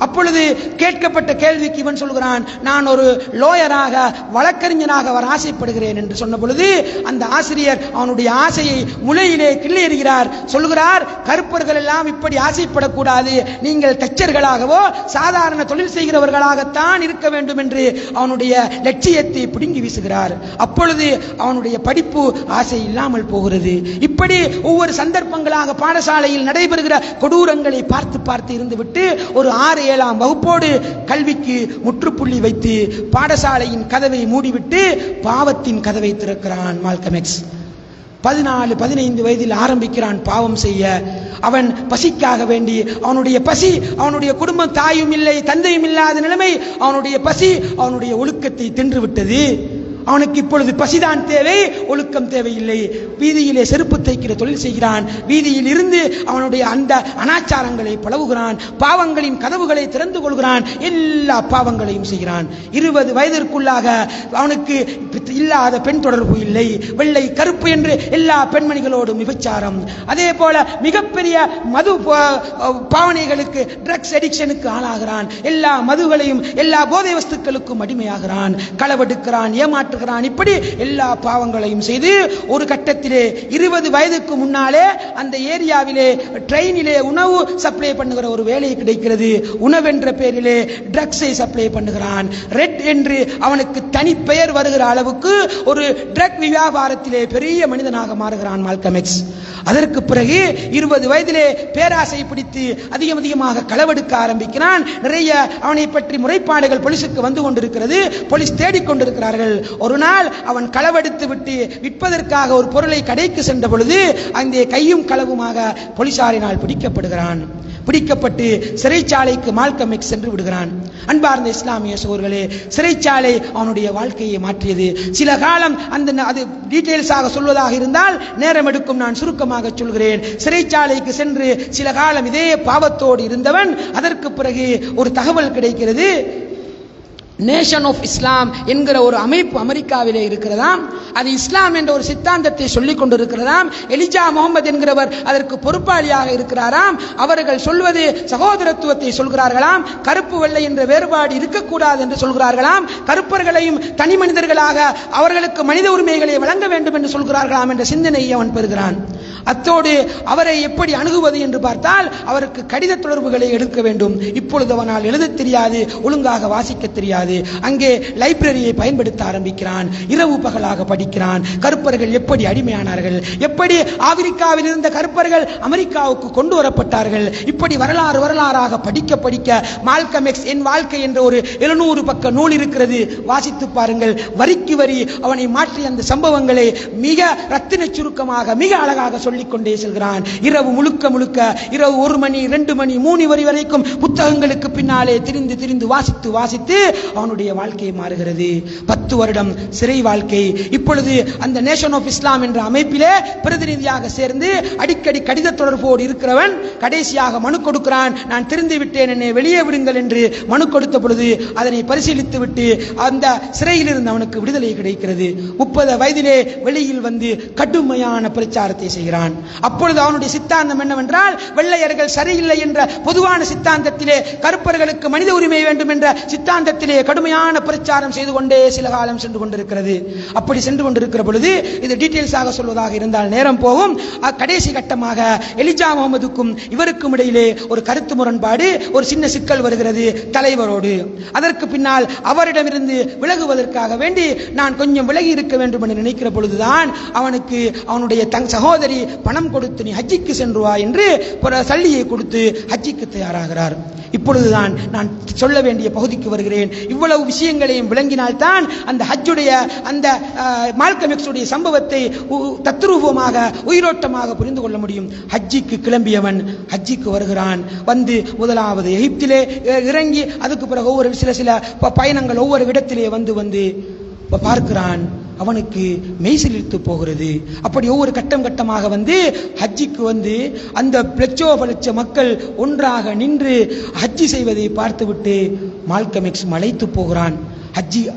அப்பொழுது கேட்கப்பட்ட கேள்விக்கு இவன் சொல்கிறான், நான் ஒரு லோயராக வழக்கறிஞராக வர ஆசைப்படுகிறேன் என்று சொன்ன பொழுது அந்த ஆசிரியர் அவனுடைய ஆசையை முளையிலே கிள்ளியெறிகிறார். சொல்கிறார், கருப்பர்கள் எல்லாம் இப்படி ஆசைப்படக்கூடாது, நீங்கள் தச்சர்களாகவோ சாதாரண தொழில் செய்கிறவர்களாகத்தான் இருக்க வேண்டும் என்று அவனுடைய லட்சியத்தை பிடுங்கி வீசுகிறார். அப்பொழுது அவனுடைய படிப்பு ஆசை இல்லாமல் போகிறது. இப்படி ஒவ்வொரு சந்தர்ப்பங்களாக பாடசாலையில் நடைபெறுகிற கொடூரங்களை பார்த்து பார்த்து இருந்துவிட்டு ஒரு 6-7ஆம் வகுப்போடு கல்விக்கு முற்றுப்புள்ளி வைத்து பாடசாலையின் கதவை மூடிவிட்டு பாவத்தின் கதவை திறக்கிறான் மால்கம் எக்ஸ். 14-15 வயதில் ஆரம்பிக்கிறான் பாவம் செய்ய. அவன் பசிக்காக வேண்டி, அவனுடைய பசி, அவனுடைய குடும்பம் தாயும் இல்லை தந்தையும் இல்லாத நிலைமை, அவனுடைய பசி அவனுடைய ஒழுக்கத்தை தின்றுவிட்டது. அவனுக்கு இப்பொழுது பசிதான் தேவை, ஒழுக்கம் தேவையில்லை. வீதியிலே செருப்பு தைக்கிற தொழில் செய்கிறான். வீதியில் இருந்து அவனுடைய அந்த அனாச்சாரங்களை பழகுகிறான். பாவங்களின் கதவுகளை திறந்து கொள்கிறான். எல்லா பாவங்களையும் செய்கிறான். 20 வயதிற்குள்ளாக அவனுக்கு இல்லாத பெண் தொடர்பு இல்லை. வெள்ளை கருப்பு என்று எல்லா பெண்மணிகளோடும் விபச்சாரம். அதே போல மிகப்பெரிய மது பாவனைகளுக்கு, ட்ரக்ஸ் அடிக்ஷனுக்கு ஆளாகிறான். எல்லா மதுகளையும் எல்லா போதை வஸ்துக்களுக்கும் அடிமையாகிறான். களவெடுக்கிறான், ஏமாற்ற. இப்படி எல்லா பாவங்களையும் செய்து ஒரு கட்டத்திலே 20 வயதுக்கு முன்னாலே அந்த ஏரியாவிலே ட்ரெயினிலே உணவு சப்ளை பண்ணுகிற ஒரு வேலை கிடைக்கிறது. உணவென்ற பெயரிலே ட்ரக்ஸை சப்ளை பண்ணுகிறான். ரெட் என்று அவனுக்கு தனி பெயர் வருகிற அளவுக்கு ஒரு ட்ரக் வியாபாரத்திலே பெரிய மனிதனாக மாறுகிறான் மால்கம் எக்ஸ். அதற்கு பிறகு 20 வயதிலே பேராசை பிடித்து அதிகமாக களவெடுக்க ஆரம்பிக்கிறான். நிறைய அவனை பற்றி முறைப்பாடுகள் போலீசுக்கு வந்து கொண்டிருக்கிறது. போலீஸ் தேடிக்கொண்டிருக்கிறார்கள். ஒரு நாள் அவன் களவெடுத்து விட்டு விற்பதற்காக ஒரு பொருளை கடைக்கு சென்ற பொழுது அங்கே கையும் களவுமாக போலீசாரினால் பிடிக்கப்படுகிறான். பிடிக்கப்பட்டு சிறைச்சாலைக்கு மால்கம் எக்ஸ் சென்று விடுகிறான். அன்பார்ந்த இஸ்லாமிய சகோதரர்களே, சிறைச்சாலை அவனுடைய வாழ்க்கையை மாற்றியது. சில காலம் அது டீடைல்ஸாக சொல்வதாக இருந்தால் நேரம் எடுக்கும், நான் சுருக்கமாக சொல்கிறேன். சிறைச்சாலைக்கு சென்று சில காலம் இதே பாவத்தோடு இருந்தவன், அதற்கு பிறகு ஒரு தகவல் கிடைக்கிறது. நேஷன் ஆஃப் இஸ்லாம் என்கிற ஒரு அமைப்பு அமெரிக்காவிலே இருக்கிறதாம். அது இஸ்லாம் என்ற ஒரு சித்தாந்தத்தை சொல்லிக் கொண்டிருக்கிறதாம். எலிஜா முகமது என்கிறவர் அதற்கு பொறுப்பாளியாக இருக்கிறாராம். அவர்கள் சொல்வது சகோதரத்துவத்தை சொல்கிறார்களாம். கருப்பு வெள்ளை என்ற வேறுபாடு இருக்கக்கூடாது என்று சொல்கிறார்களாம். கருப்பர்களையும் தனி மனிதர்களாக அவர்களுக்கு மனித உரிமைகளை வழங்க வேண்டும் என்று சொல்கிறார்களாம் என்ற சிந்தனையை அவன் பெறுகிறான். அத்தோடு அவரை எப்படி அணுகுவது என்று பார்த்தால் அவருக்கு கடித தொடர்புகளை எடுக்க வேண்டும். இப்பொழுது அவனால் எழுத தெரியாது, ஒழுங்காக வாசிக்க தெரியாது. அங்கே லைப்ரரியை பயன்படுத்த ஆரம்பிக்கிறான். இரவு பகலாக படிக்கிறான். கருப்பர்கள் எப்படி அடிமையானார்கள், எப்படி ஆப்பிரிக்காவில் இருந்த கருப்பர்கள் அமெரிக்காவுக்கு கொண்டு வரப்பட்டார்கள், இப்படி வரலாறாக படிக்க படிக்க மால்கம் எக்ஸ் என் வாழ்க்கை என்ற ஒரு 700 பக்க நூல் இருக்கிறது. வாசித்து பாருங்கள். வரிக்கு வரி அவனை மாற்றிய அந்த சம்பவங்களை மிக ரத்தின சுருக்கமாக மிக அழகாக சொல்லிக்கொண்டே செல்கிறான். இரவு முழுக்க இரவு 1 மணி 2 மணி 3 வரை வரைக்கும் புத்தகங்களுக்கு பின்னாலே திரிந்து வாசித்து அவனுடைய வாழ்க்கை மாறுகிறது. 10 வருடம் சிறை வாழ்க்கை. இப்பொழுது அந்த நேஷன் ஆஃப் இஸ்லாம் என்ற அமைப்பிலே பிரதிநிதியாக சேர்ந்து அடிக்கடி கடித தொடர்போடு இருக்கிறவன் கடைசியாக மனு கொடுக்கிறான். நான் திருந்து விட்டேன், என்னை வெளியே விடுங்கள் என்று மனு கொடுத்த பொழுது அதனை பரிசீலித்து விட்டு அந்த சிறையில் இருந்து அவனுக்கு விடுதலை கிடைக்கிறது. 30 வயதிலே வெளியில் வந்து கடுமையான பிரச்சாரத்தை செய்கிறான். வருகிறான். அப்பொழுது அவனுடைய சித்தாந்தம் என்னவென்றால், வெள்ளையர்கள் சரியில்லை என்ற பொதுவான சித்தாந்தத்திலே, கருப்பர்களுக்கு மனித உரிமை வேண்டும் என்ற சித்தாந்தத்திலே கடுமையான பிரச்சாரம் செய்து கொண்டே சில காலம் சென்று கொண்டிருக்கிறது. அப்படி சென்று கொண்டிருக்கிற பொழுது, இது டீட்டெயில்ஸாக சொல்வதாக இருந்தால் நேரம் போகும். கடைசி கட்டமாக எலிஜா முகமதுக்கும் இவருக்கும் இடையிலே ஒரு கருத்து முரண்பாடு, ஒரு சின்ன சிக்கல் வருகிறது தலைவரோடு. அதற்கு பின்னால் அவரிடமிருந்து விலகுவதற்காக வேண்டி நான் கொஞ்சம் விலகி இருக்க வேண்டும் என்று நினைக்கிற பொழுதுதான் அவனுக்கு அவனுடைய சகோதரி பணம் கொடுத்து நீ ஹஜ்ஜிக்கு சென்றுவா என்று சல்லியை கொடுத்து ஹஜ்ஜிக்கு தயாராகிறார். இப்பொழுதுதான் நான் சொல்ல வேண்டிய பகுதிக்கு வருகிறேன். இவ்வளவு விஷயங்களையும் விளங்கினால்தான் அந்த ஹஜ்ஜுடைய அந்த மால்கம் எக்ஸுடைய சம்பவத்தை தத்ரூபமாக உயிரோட்டமாக புரிந்து கொள்ள முடியும். ஹஜ்ஜிக்கு கிளம்பியவன் ஹஜ்ஜிக்கு வருகிறான். வந்து முதலாவது எகிப்திலே இறங்கி அதுக்கு பிறகு ஒவ்வொரு சில பயணங்கள் ஒவ்வொரு இடத்திலே வந்து பார்க்கிறான். அவனுக்கு மெய்சிலிர்த்து போகிறது. அப்படி ஒவ்வொரு கட்டம் கட்டமாக வந்து ஹஜ்ஜிக்கு வந்து அந்த லட்சோப மக்கள் ஒன்றாக நின்று ஹஜ்ஜி செய்வதை பார்த்துவிட்டு மால்கம் எக்ஸ் மலைத்து போகிறான்.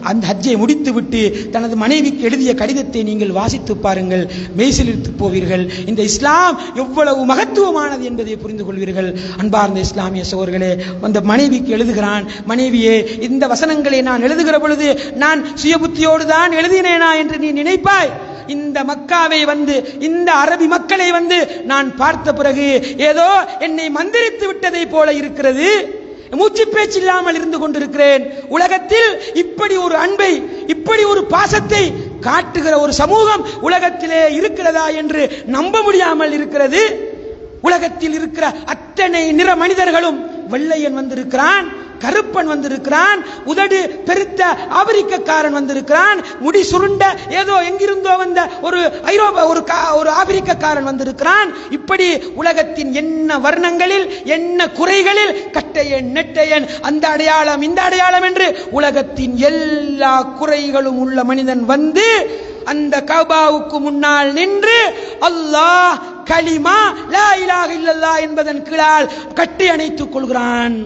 அந்த ஹஜ்ஜை முடித்து விட்டு தனது மனைவிக்கு எழுதிய கடிதத்தை நீங்கள் வாசித்து பாருங்கள், மெய்சிலிர்த்து போவீர்கள். இந்த இஸ்லாம் எவ்வளவு மகத்துவமானது என்பதை புரிந்து கொள்வீர்கள். அன்பார்ந்த இஸ்லாமிய சகோதரர்களே, அந்த மனைவிக்கு எழுதுகிறான், மனைவியே, இந்த வசனங்களை நான் எழுதுகிற பொழுது நான் சுயபுத்தியோடு தான் எழுதினேனா என்று நீ நினைப்பாய். இந்த மக்காவை வந்து, இந்த அரபி மக்களை வந்து நான் பார்த்த பிறகு ஏதோ என்னை மந்திரித்து விட்டதை போல இருக்கிறது. மூச்சு பேச்சு இல்லாமல் இருந்து கொண்டிருக்கிறேன். உலகத்தில் இப்படி ஒரு அன்பை, இப்படி ஒரு பாசத்தை காட்டுகிற ஒரு சமூகம் உலகத்திலே இருக்கிறதா என்று நம்ப முடியாமல் இருக்கிறது. உலகத்தில் இருக்கிற அத்தனை நிற மனிதர்களும், வெள்ளையன் வந்திருக்கிறான், கருப்பன் வந்திருக்கிறான், உதடு பெருத்த ஆப்பிரிக்கக்காரன் வந்திருக்கிறான், முடி சுருண்ட ஏதோ எங்கிருந்தோ வந்த ஒரு ஆப்பிரிக்கக்காரன் வந்திருக்கிறான். இப்படி உலகத்தின் என்ன வர்ணங்களில், என்ன குறைகளில், கட்டையன், நெட்டையன், அந்த அடையாளம், இந்த அடையாளம் என்று உலகத்தின் எல்லா குறைகளும் உள்ள மனிதன் வந்து அந்த கஅபாவுக்கு முன்னால் நின்று அல்லாஹ் கலிமா லா இலாஹ இல்லல்லாஹ் என்பதன் கீழால் கட்டி அணைத்துக் கொள்கிறான்.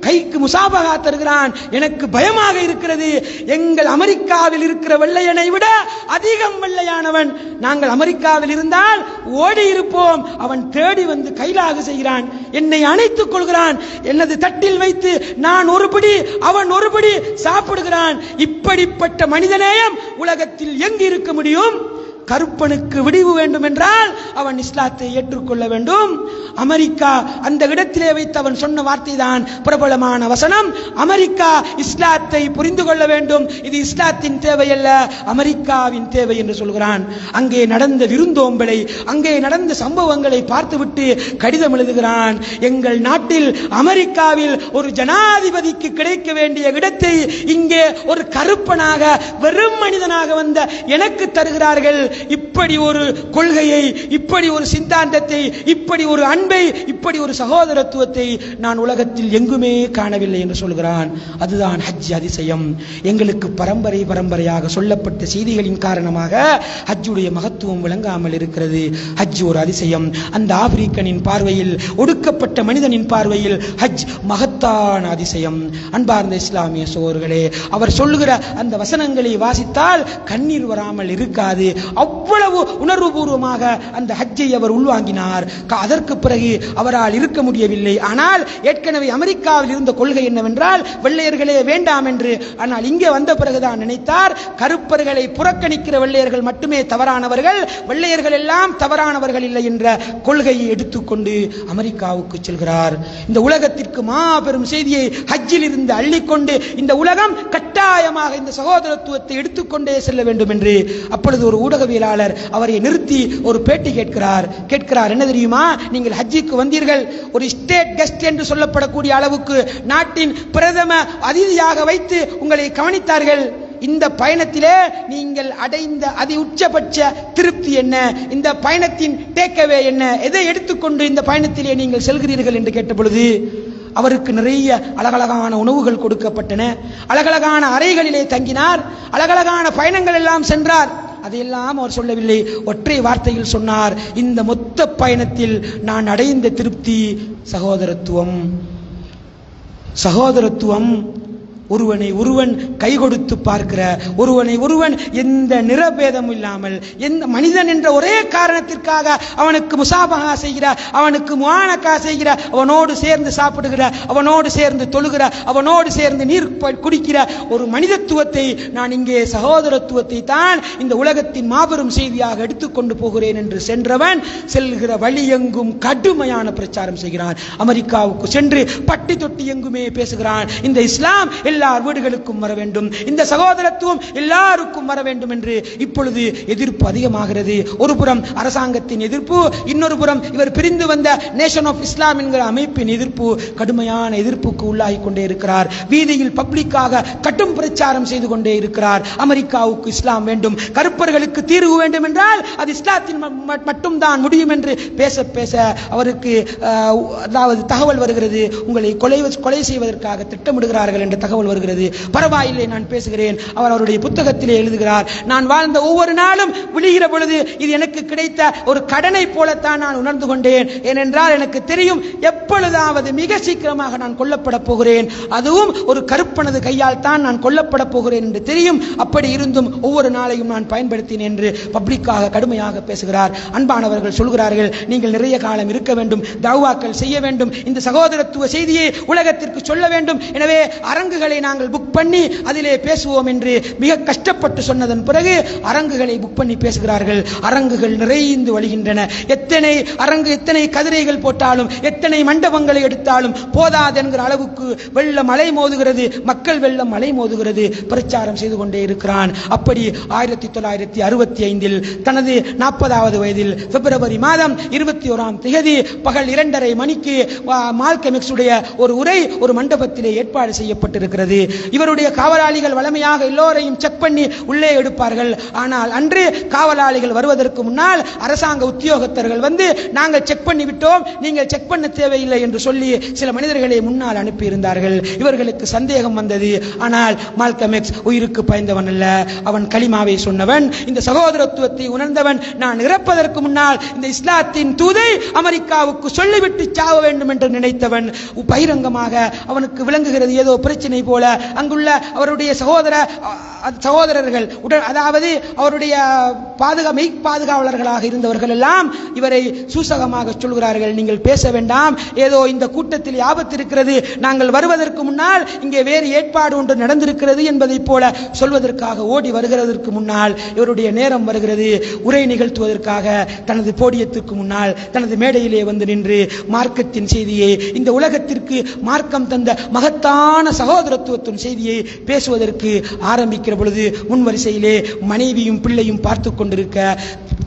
கைக்கு முசாபகா தருகிறான். எனக்கு பயமாக இருக்கிறது. எங்கள் அமெரிக்காவில் இருக்கிற வெள்ளையனை விட அதிகம் வெள்ளையானவன். நாங்கள் அமெரிக்காவில் இருந்தால் ஓடி இருப்போம். அவன் தேடி வந்து கைலாக செய்கிறான். என்னை அணைத்துக் கொள்கிறான். எனது தட்டில் வைத்து நான் ஒருபடி, அவன் ஒருபடி சாப்பிடுகிறான். இப்படிப்பட்ட மனிதநேயம் உலகத்தில் எங்கு இருக்க முடியும்? கருப்பனுக்கு விடிவு வேண்டும் என்றால் அவன் இஸ்லாத்தை ஏற்றுக்கொள்ள வேண்டும். அமெரிக்கா அந்த இடத்திலே வைத்து அவன் சொன்ன வார்த்தை தான் பிரபலமான வசனம். அமெரிக்கா இஸ்லாத்தை புரிந்து கொள்ள வேண்டும். இது இஸ்லாத்தின் தேவையல்ல, அமெரிக்காவின் தேவை என்று சொல்கிறான். அங்கே நடந்த விருந்தோம்பலை, அங்கே நடந்த சம்பவங்களை பார்த்துவிட்டு கடிதம் எழுதுகிறான். எங்கள் நாட்டில் அமெரிக்காவில் ஒரு ஜனாதிபதிக்கு கிடைக்க வேண்டிய இடத்தை இங்கே ஒரு கருப்பனாக, வெறும் மனிதனாக வந்த எனக்கு தருகிறார்கள். இப்படி ஒரு கொள்கையை, இப்படி ஒரு சித்தாந்தத்தை, இப்படி ஒரு அன்பை, இப்படி ஒரு சகோதரத்துவத்தை நான் உலகத்தில் எங்குமே காணவில்லை என்று சொல்கிறான். அதுதான் ஹஜ் அதிசயம். எங்களுக்கு பரம்பரையாக சொல்லப்பட்ட செய்திகளின் காரணமாக ஹஜ்ஜுடைய மகத்துவம் விளங்காமல் இருக்கிறது. ஹஜ் ஒரு அதிசயம். அந்த ஆப்பிரிக்கனின் பார்வையில், ஒடுக்கப்பட்ட மனிதனின் பார்வையில் ஹஜ் மகத்தான அதிசயம். அன்பார்ந்த இஸ்லாமிய சகோதரர்களே, அவர் சொல்லுகிற அந்த வசனங்களை வாசித்தால் கண்ணீர் வராமல் இருக்காது. அவ்வளவு உணர்வுபூர்வமாக அந்த ஹஜ்ஜை அவர் உள்வாங்கினார். அதற்கு பிறகு அவரால் இருக்க முடியவில்லை. ஆனால் ஏற்கனவே அமெரிக்காவில் இருந்த கொள்கை என்னவென்றால் வெள்ளையர்களே வேண்டாம் என்று. ஆனால் இங்கே வந்த பிறகுதான் நினைத்தார், கருப்பர்களை புறக்கணிக்கிற வெள்ளையர்கள் மட்டுமே தவறானவர்கள், வெள்ளையர்கள் எல்லாம் தவறானவர்கள் இல்லை என்ற கொள்கையை எடுத்துக்கொண்டு அமெரிக்காவுக்கு செல்கிறார். இந்த உலகத்திற்கு மாபெரும் செய்தியை ஹஜ்ஜில் இருந்து அள்ளிக்கொண்டு இந்த உலகம் கட்டாயமாக இந்த சகோதரத்துவத்தை எடுத்துக்கொண்டே செல்ல வேண்டும் என்று. அப்பொழுது ஒரு ஊடகவியலாளர் அவரை நிறுத்தி ஒரு பேட்டி கேட்கிறார். என்ன தெரியுமா, நீங்கள் ஹஜ்ஜிக்கு வந்தீர்கள், ஒரு ஸ்டேட் கெஸ்ட் என்று சொல்லப்படக்கூடிய அளவுக்கு நாட்டின் பிரதம அதிதியாக வைத்து உங்களை கவனித்தார்கள். இந்த பயணத்திலே நீங்கள் அடைந்த அதி உச்சபட்ச திருப்தி என்ன? இந்த பயணத்தின் டேக்அவே என்ன? எதை எடுத்துக்கொண்டு இந்த பயணத்திலே நீங்கள் செல்கிறீர்கள் என்று கேட்ட பொழுது அவருக்கு நிறைய அழகழகான உணவுகள் கொடுக்கப்பட்டன. அழகழகான அறைகளிலே தங்கினார். அழகழகான பயணங்கள் எல்லாம் சென்றார். அதையெல்லாம் அவர் சொல்லவில்லை. ஒற்றை வார்த்தையில் சொன்னார், இந்த மொத்த பயணத்தில் நான் அடைந்த திருப்தி சகோதரத்துவம். ஒருவனை ஒருவன் கை கொடுத்து பார்க்கிற, ஒருவனை ஒருவன் எந்த நிறபேதமும் இல்லாமல், எந்த மனிதன் என்ற ஒரே காரணத்திற்காக அவனுக்கு முசாபஹா செய்கிற, அவனுக்கு முஆனகா செய்கிற, அவனோடு சேர்ந்து சாப்பிடுகிற, அவனோடு சேர்ந்து தொழுகிற, அவனோடு சேர்ந்து நீர் குடிக்கிற ஒரு மனிதத்துவத்தை நான் இங்கே சகோதரத்துவத்தை தான் இந்த உலகத்தின் மாபெரும் செய்தியாக எடுத்துக்கொண்டு போகிறேன் என்று சென்றவன் செல்கிற வழி எங்கும் கடுமையான பிரச்சாரம் செய்கிறான். அமெரிக்காவுக்கு சென்று பட்டி தொட்டி எங்குமே பேசுகிறான். இந்த இஸ்லாம் எல்லார் வீடுகளுக்கும் வர வேண்டும், இந்த சகோதரத்துவம் எல்லாருக்கும் வர வேண்டும் என்று இப்பொழுது எதிர்ப்பு அதிகமாகிறது. ஒரு புறம் அரசாங்கத்தின் எதிர்ப்பு, இன்னொரு புறம் இவர் பிரிந்து வந்த நேஷன் ஆஃப் இஸ்லாம் என்கிற அமைப்பின் எதிர்ப்பு, கடுமையான எதிர்ப்புக்கு உள்ளாகி கொண்டே இருக்கிறார். வீதியில் பப்ளிக்காக கடும் பிரச்சாரம் செய்து கொண்டே இருக்கிறார். அமெரிக்காவுக்கு இஸ்லாம் வேண்டும், கருப்பர்களுக்கு தீர்வு வேண்டும் என்றால் அது இஸ்லாத்தின் மட்டும்தான் முடியும் என்று பேச பேச அவருக்கு அதாவது தகவல் வருகிறது, உங்களை கொலை செய்வதற்காக திட்டமிடுகிறார்கள் என்ற தகவல் வருகிறது. பரவாயில்லை, நான் பேசுகிறேன். அவர் அவருடைய புத்தகத்திலே எழுதுகிறார், நான் வாழ்ந்த ஒவ்வொரு நாளும் விழுகிற பொழுது இது எனக்கு கிடைத்த ஒரு கடனை போலத்தான் நான் உணர்ந்து கொண்டேன். ஏனென்றால் எனக்கு தெரியும் எப்பொழுதாவது மிக சீக்கிரமாக நான் கொல்லப்பட போகிறேன், அதுவும் ஒரு கருப்பனது கையால் தான் நான் கொல்லப்பட போகிறேன் என்று தெரியும். அப்படி இருந்தும் ஒவ்வொரு நாளையும் நான் பயன்படுத்தினேன் என்று பப்ளிக்காக கடுமையாக பேசுகிறார். அன்பானவர்கள் சொல்கிறார்கள், நீங்கள் நிறைய காலம் இருக்க வேண்டும், தஅவாக்கள் செய்ய வேண்டும், இந்த சகோதரத்துவ செய்தியை உலகத்திற்கு சொல்ல வேண்டும், எனவே அரங்குகளை நாங்கள் புக் பண்ணி அதிலே பேசுவோம் என்று மிக கஷ்டப்பட்டு சொன்னதன் பிறகு அரங்குகளை புக் பண்ணி பேசுகிறார்கள். அரங்குகள் நிறைந்து வழிகின்றன. எத்தனை அரங்கு, எத்தனை கதிரைகள் போட்டாலும், எத்தனை மண்டபங்களை எடுத்தாலும் போதாது என்கிற அளவுக்கு வெள்ளம் அலை மோதுகிறது, மக்கள் வெள்ளம் அலை மோதுகிறது. பிரச்சாரம் செய்து கொண்டே இருக்கிறான். அப்படி 1965 தனது 40வது வயதில் பிப்ரவரி மாதம் 21ஆம் தேதி பகல் 2:30 மணிக்கு மால்கம் எக்ஸ் உடைய ஒரு உரை ஒரு மண்டபத்திலே ஏற்பாடு செய்யப்பட்டிருக்கிறது. இவருடைய காவலாளிகள் வளமையாக எல்லோரையும் செக் பண்ணி உள்ளே எடுப்பார்கள். ஆனால் அன்று காவலாளிகள் வருவதற்கு முன்னால் அரசாங்க உத்தியோகத்தர்கள் வந்து நாங்கள் செக் பண்ணி விட்டோம், நீங்கள் செக் பண்ண தேவையில்லை என்று சொல்லி சில மனிதர்களை முன்னால் அனுப்பியிருந்தார்கள். இவர்களுக்கு சந்தேகம் வந்தது. ஆனால் மால்கம் எக்ஸ் உயிருக்கு பயந்தவன் அல்ல, அவன் கலிமாவை சொன்னவன், இந்த சகோதரத்துவத்தை உணர்ந்தவன். நான் இறப்பதற்கு முன்னால் இந்த இஸ்லாத்தின் தூதை அமெரிக்காவுக்கு சொல்லிவிட்டு சாவ வேண்டும் என்று நினைத்தவன். பகிரங்கமாக அவனுக்கு விளங்குகிறது ஏதோ பிரச்சனை போல. அங்குள்ள அவருடைய சகோதரர்கள் அதாவது அவருடைய பாதுகாவலர்களாக இருந்தவர்கள் எல்லாம் இவரை சூசகமாக சொல்கிறார்கள், நீங்கள் பேச வேண்டாம், ஏதோ இந்த கூட்டத்தில் ஆபத்து இருக்கிறது, நாங்கள் வருவதற்கு முன்னால் இங்கே வேறு ஏற்பாடு ஒன்று நடந்திருக்கிறது என்பதை போல சொல்வதற்காக ஓடி வருகிறதற்கு முன்னால் இவருடைய நேரம் வருகிறது. உரை நிகழ்த்துவதற்காக தனது போடியத்துக்கு முன்னால் தனது மேடையிலே வந்து நின்று மார்க்கத்தின் செய்தியை, இந்த உலகத்திற்கு மார்க்கம் தந்த மகத்தான சகோதரத்துவத்தின் செய்தியை பேசுவதற்கு ஆரம்பிக்கிற பொழுது முன்வரிசையிலே மனைவியும் பிள்ளையும் பார்த்து கொண்டிருக்க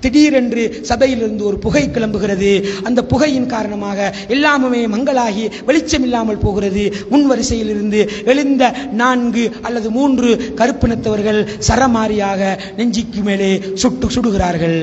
திடீரென்று சபையிலிருந்து ஒரு புகை கிளம்புகிறது. அந்த புகையின் காரணமாக எல்லாமே மங்களாகி வெளிச்சம் இல்லாமல் போகிறது. முன்வரிசையில் இருந்து எழுந்த 4 அல்லது 3 கருப்பினத்தவர்கள் சரமாரியாக நெஞ்சிக்கு மேலே சுடுகிறார்கள்.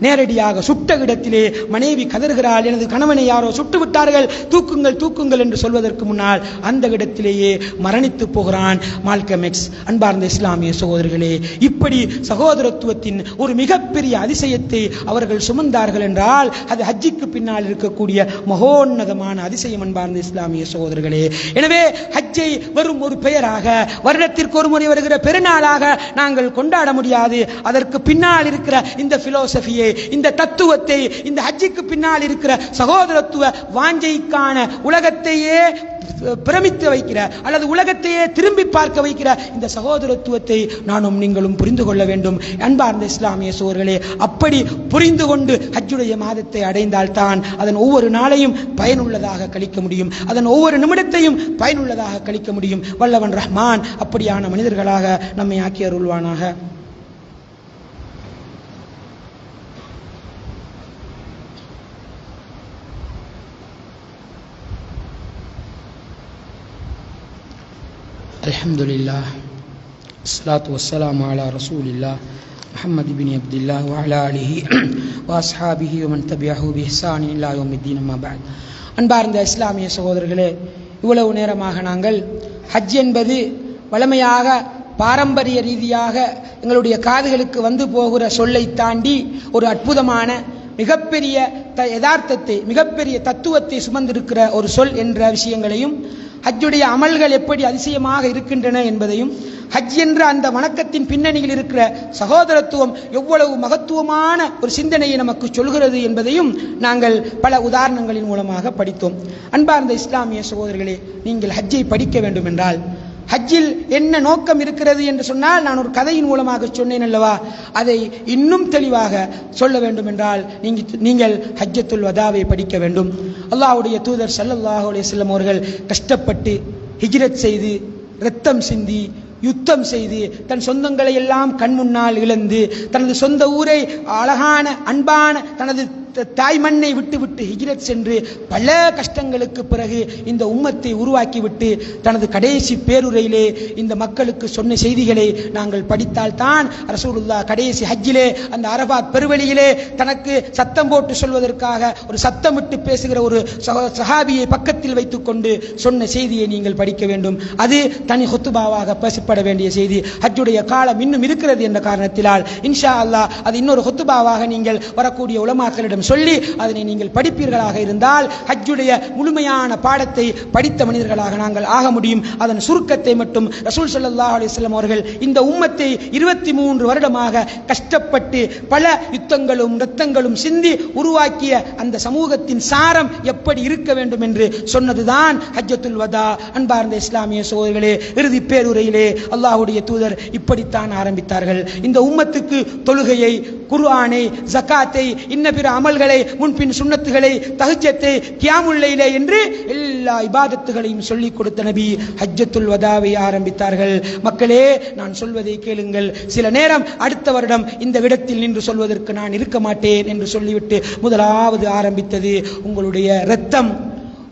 நேரடியாக சுட்ட இடத்திலே மனைவி கதறுகிறாள், எனது கணவனை யாரோ சுட்டு விட்டார்கள், தூக்குங்கள் தூக்குங்கள் என்று சொல்வதற்கு முன்னால் அந்த இடத்திலேயே மரணித்து போகிறான் மால்கம் எக்ஸ். அன்பார்ந்த இஸ்லாமிய சகோதரர்களே, இப்படி சகோதரத்துவத்தின் ஒரு மிகப்பெரிய அதிசயத்தை அவர்கள் சுமந்தார்கள் என்றால் அது ஹஜ்ஜிக்கு பின்னால் இருக்கக்கூடிய மகோன்னதமான அதிசயம். அன்பார்ந்த இஸ்லாமிய சகோதரர்களே, எனவே ஹஜ்ஜை வெறும் ஒரு பெயராக, வருடத்திற்கு ஒரு முறை வருகிற பெருநாளாக நாங்கள் கொண்டாட முடியாது. அதற்கு பின்னால் இருக்கிற இந்த பிலோசபியை, இந்த தத்துவத்தை, இந்த ஹஜ்ஜிக்கு பின்னால் இருக்கிற சகோதரத்துவ வாஞ்சைக்கான உலகத்தையே பிரமித்து வைக்கிற அல்லது உலகத்தையே திரும்பி பார்க்க வைக்கிற இந்த சகோதரத்துவத்தை நானும் நீங்களும் புரிந்து கொள்ள வேண்டும். அன்பார்ந்த இஸ்லாமிய சகோதரர்களே, அப்படி புரிந்து கொண்டு ஹஜ்ஜுடைய மாதத்தை அடைந்தால்தான் அதன் ஒவ்வொரு நாளையும் பயனுள்ளதாக கழிக்க முடியும், அதன் ஒவ்வொரு நிமிடத்தையும் பயனுள்ளதாக கழிக்க முடியும். வல்லவன் ரஹ்மான் அப்படியான மனிதர்களாக நம்மை ஆக்கி அருள்வானாக. அல்ஹம்துலில்லாஹ், ஸலாத்து வஸ்ஸலாமு அலா ரசூலில்லாஹ் முஹம்மது இப்னு அப்துல்லாஹ் வ அலா ஆலிஹி வ அஸ்ஹாபிஹி வ மன் தபிஅஹு பி இஹ்சான் இலா யௌமித்தீன். அம்மா பஅத். அன்பார்ந்த இஸ்லாமிய சகோதரர்களே, இவ்வளவு நேரமாக நாங்கள் ஹஜ் என்பது வளமையாக பாரம்பரிய ரீதியாக எங்களுடைய காதுகளுக்கு வந்து போகிற சொல்லை தாண்டி ஒரு அற்புதமான மிகப்பெரிய யதார்த்தத்தை, மிகப்பெரிய தத்துவத்தை சுமந்திருக்கிற ஒரு சொல் என்ற விஷயங்களையும், ஹஜ்ஜுடைய அமல்கள் எப்படி அதிசயமாக இருக்கின்றன என்பதையும், ஹஜ் என்ற அந்த வணக்கத்தின் பின்னணியில் இருக்கிற சகோதரத்துவம் எவ்வளவு மகத்துவமான ஒரு சிந்தனையை நமக்கு சொல்கிறது என்பதையும் நாங்கள் பல உதாரணங்களின் மூலமாக படித்தோம். அன்பார்ந்த இஸ்லாமிய சகோதரர்களே, நீங்கள் ஹஜ்ஜை படிக்க வேண்டும் என்றால் ஹஜ்ஜில் என்ன நோக்கம் இருக்கிறது என்று சொன்னால், நான் ஒரு கதையின் மூலமாக சொன்னேன் அல்லவா, அதை இன்னும் தெளிவாக சொல்ல வேண்டும் என்றால் நீங்கள் ஹஜ்ஜத்துல் வதாவை படிக்க வேண்டும். அல்லாஹ்வுடைய தூதர் ஸல்லல்லாஹு அலைஹி வஸல்லம் அவர்கள் கஷ்டப்பட்டு ஹிஜ்ரத் செய்து, இரத்தம் சிந்தி, யுத்தம் செய்து, தன் சொந்தங்களை எல்லாம் கண் முன்னால் இழந்து, தனது சொந்த ஊரை அழகான அன்பான தனது தாய் மண்ணை விட்டு ஹிஜ்ரத் சென்று பல கஷ்டங்களுக்கு பிறகு இந்த உம்மத்தை உருவாக்கிவிட்டு தனது கடைசி பேருரையிலே இந்த மக்களுக்கு சொன்ன செய்திகளை நாங்கள் படித்தால் தான் ரசூலுல்லாஹ் கடைசி ஹஜ்ஜிலே அந்த அரபாத் பெருவெளியிலே தனக்கு சத்தம் போட்டு சொல்வதற்காக ஒரு சத்தமிட்டு பேசுகிற ஒரு சஹாபியை பக்கத்தில் வைத்துக் கொண்டு சொன்ன செய்தியை நீங்கள் படிக்க வேண்டும். அது தனி ஹுத்துபாவாக பேசப்பட வேண்டிய செய்தி. ஹஜ்ஜுடைய காலம் இன்னும் இருக்கிறது என்ற காரணத்தினால் இன்ஷா அல்லாஹ் அது இன்னொரு ஹுத்துபாவாக நீங்கள் வரக்கூடிய உலமாக்களிடம் சொல்லி அதனை நீங்கள் படிப்பீர்களாக இருந்தால் ஹஜ்ஜுடைய முழுமையான பாடத்தை படித்த மனிதர்களாக நாங்கள் ஆக முடியும். அதன் சுருக்கத்தை மட்டும் ரசூல் ஸல்லல்லாஹு அலைஹி வஸல்லம் அவர்கள் இந்த உம்மத்தை 23 வருடமாக கஷ்டப்பட்டு பல யுத்தங்களும் இரத்தங்களும் சிந்தி உருவாக்கிய அந்த சமூகத்தின் சாரம் எப்படி இருக்க வேண்டும் என்று சொன்னதுதான் ஹஜ்ஜத்துல் வதா. அன்பார்ந்த இஸ்லாமிய சகோதரர்களே, இறுதி பேருரையிலே அல்லாஹ்வுடைய தூதர் இப்படித்தான் ஆரம்பித்தார்கள். இந்த உம்மத்துக்கு தொழுகையை, குர்ஆனை, ஜகாத்தை, இன்ன பிற அமல்களை, முன்பின் சுன்னத்துகளை, தஹஜ்ஜத்தை, கியாமுல் லைலை என்று எல்லா இபாதத்துகளையும் சொல்லிக் கொடுத்த நபி ஹஜ்ஜத்துல் வதாவை ஆரம்பித்தார்கள். மக்களே, நான் சொல்வதை கேளுங்கள். சில நேரம் அடுத்த வருடம் இந்த இடத்தில் நின்று சொல்வதற்கு நான் இருக்க மாட்டேன் என்று சொல்லிவிட்டு முதலாவது ஆரம்பித்தது உங்களுடைய இரத்தம்,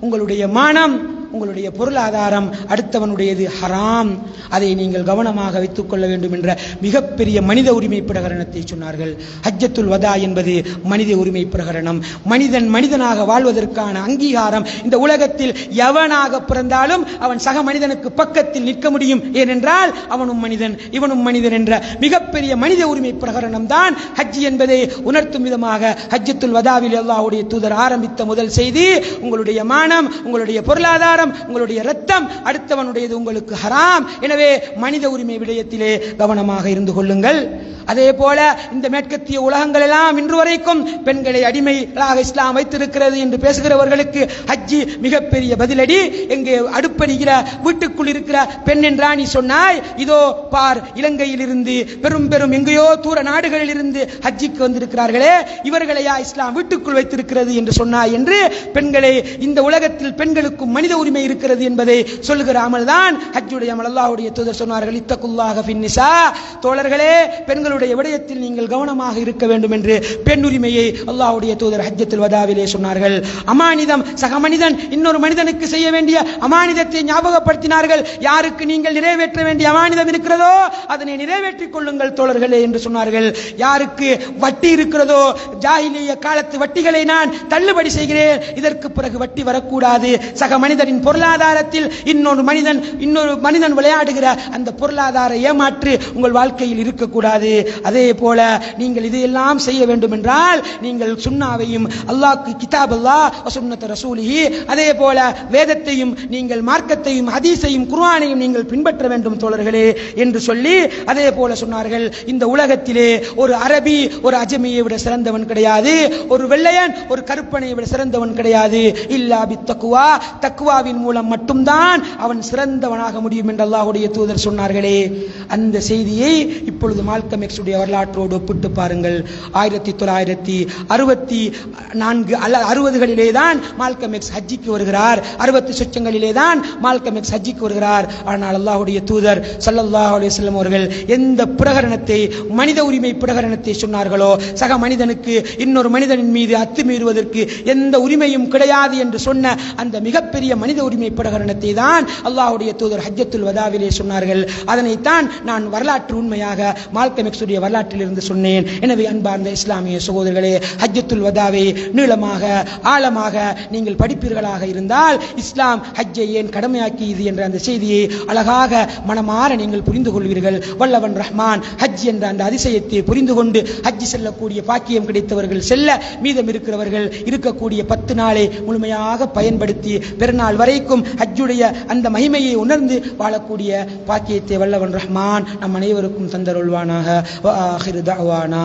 உங்களுடைய மானம், உங்களுடைய பொருளாதாரம் அடுத்தவனுடையது ஹராம். அதை நீங்கள் கவனமாக வைத்துக் கொள்ள வேண்டும் என்ற மிகப்பெரிய மனித உரிமை பிரகரணத்தை சொன்னார்கள். ஹஜ்ஜத்துல் வதா என்பது மனித உரிமை பிரகரணம். மனிதன் மனிதனாக வாழ்வதற்கான அங்கீகாரம். இந்த உலகத்தில் எவனாக பிறந்தாலும் அவன் சக மனிதனுக்கு பக்கத்தில் நிற்க முடியும். ஏனென்றால் அவனும் மனிதன், இவனும் மனிதன் என்ற மிகப்பெரிய மனித உரிமை பிரகரணம் தான் ஹஜ் என்பதை உணர்த்தும் விதமாக ஹஜ்ஜத்துல் வதாவில் அல்லாஹ்வுடைய தூதர் ஆரம்பித்த முதல் செய்தி, உங்களுடைய மானம், உங்களுடைய பொருளாதாரம், உங்களுடைய இரத்தம் அடுத்தவனுடையது உங்களுக்கு ஹராம். எனவே மனித உரிமை விடயத்திலே கவனமாக இருந்து கொள்ளுங்கள். அதே போல இந்த மேற்கத்திய உலகங்கள் எல்லாம் இன்று வரைக்கும் பெண்களை அடிமைகளாக இஸ்லாம் வைத்திருக்கிறது என்று பேசுகிறவர்களுக்கு ஹஜ்ஜி மிகப்பெரிய பதிலடி. எங்கே அடுப்படிகிற வீட்டுக்குள் இருக்கிற பெண் என்றா நீ சொன்னாய், இதோ பார், இலங்கையில் இருந்து பெரும் பெரும் எங்கேயோ தூர நாடுகளில் இருந்து ஹஜ்ஜிக்கு வந்திருக்கிறார்களே, இவர்களையா இஸ்லாம் வீட்டுக்குள் வைத்திருக்கிறது என்று சொன்னாய் என்று பெண்களை, இந்த உலகத்தில் பெண்களுக்கும் மனித உரிமை இருக்கிறது என்பதை சொல்லுகிற அமல் தான் ஹஜ்ஜுடைய அமல். அல்லாஹ்வுடைய தூதர் சொன்னார்கள், இத்தகுல்லாஹ ஃபின்னிசா, தோழர்களே பெண்களுடைய விடயத்தில் நீங்கள் கவனமாக இருக்க வேண்டும் என்று பெண் உரிமையை அல்லாஹ்வுடைய தூதர் ஹஜ்ஜத்துல் வதாவிலே சொன்னார்கள். அமானிதம், சக மனிதன் இன்னொரு மனிதனுக்கு செய்ய வேண்டிய அமானிதத்தை ஞாபகப்படுத்தினார்கள். யாருக்கு நீங்கள் நிறைவேற்ற வேண்டிய அமானிதம் இருக்கிறதோ அதனை நிறைவேற்றிக் கொள்ளுங்கள் தோழர்களே என்று சொன்னார்கள். யாருக்கு வட்டி இருக்கிறதோ, ஜாஹிலிய காலத்து வட்டிகளை நான் தள்ளுபடி செய்கிறேன், இதற்கு பிறகு வட்டி வரக்கூடாது. சக மனிதனின் பொருளாதாரத்தில் இன்னொரு மனிதன் விளையாடுகிற அந்த பொருளாதார ஏமாற்று உங்கள் வாழ்க்கையில் இருக்கக்கூடாது. அதே போல நீங்கள் இதையெல்லாம் செய்ய வேண்டும் என்றால் நீங்கள் சுன்னாவையும், அல்லாஹ்க்கு கிதாப் அல்லாஹ் வ சுன்னத் ரசூலிஹி, அதே போல வேதத்தையும் நீங்கள் மார்க்கத்தையும் ஹதீஸையும் குர்ஆனையும் நீங்கள் பின்பற்ற வேண்டும் தோழர்களே என்று சொல்லி அதே போல சொன்னார்கள், இந்த உலகத்திலே ஒரு அரபி ஒரு அஜமியை விட சிறந்தவன் கிடையாது, ஒரு வெள்ளையன் ஒரு கருப்பனை விட சிறந்தவன் கிடையாது. இல்லா பித்தக்வா, தக்வாவின் மூலம் மட்டும்தான் அவன் சிறந்தவனாக முடியும் என்று அல்லாஹ்வுடைய தூதர் சொன்னார்களே. அந்த செய்தியை இப்பொழுது மால்கம் எக்ஸ் உடைய வரலாற்றோடு ஒப்பிட்டு பாருங்கள். 1964-60களிலே தான் மால்கம் எக்ஸ் ஹஜ்ஜிக்கு வருகிறார். 60 சொச்சங்களிலே தான் மால்கம் எக்ஸ் ஹஜ்ஜிக்கு வருகிறார். ஆனால் அல்லாஹ்வுடைய தூதர் ஸல்லல்லாஹு அலைஹி வஸல்லம் அவர்கள் எந்த பிரகரணத்தை, மனித உரிமை பிரகரணத்தை சொன்னார்களோ, சக மனிதனுக்கு இன்னொரு மனிதனின் மீது அத்துமீறுவதற்கு எந்த உரிமையும் கிடையாது என்று சொன்ன அந்த மிகப்பெரிய மனித உரிமை பிரகரணத்தை தான் அல்லாஹ்வுடைய தூதர் ஹஜ்ஜத்துல் வதாவிலே சொன்னார்கள். அதனைத்தான் நான் வரலாற்று உண்மையாக மால்கம் எக்ஸ் உடைய வரலாற்றில் இருந்து சொன்னேன். எனவே அன்பார்ந்த இஸ்லாமிய சகோதரர்களே, ஹஜ்ஜத்துல் வதாவை நீளமாக ஆழமாக நீங்கள் படிப்பீர்களாக இருந்தால் இஸ்லாம் ஹஜ்ஜை ஏன் கடமையாக்கியது என்ற அந்த செய்தியை அழகாக மனமாற நீங்கள் புரிந்து கொள்வீர்கள். வல்லவன் ரஹ்மான் ஹஜ் என்ற அந்த அதிசயத்தை புரிந்து கொண்டு ஹஜ் செல்லக்கூடிய பாக்கியம் கிடைத்தவர்கள் செல்ல, மீதம் இருக்கிறவர்கள் இருக்கக்கூடிய 10 நாளை முழுமையாக பயன்படுத்தி பெருநாள் வரைக்கும் ஹஜ்ஜுடைய அந்த மகிமையை உணர்ந்து வாழக்கூடிய பாக்கியத்தை வல்லவன் ரஹ்மான் நம் அனைவருக்கும் தந்தருள்வானாக. வ ஆகிரு தஅவானா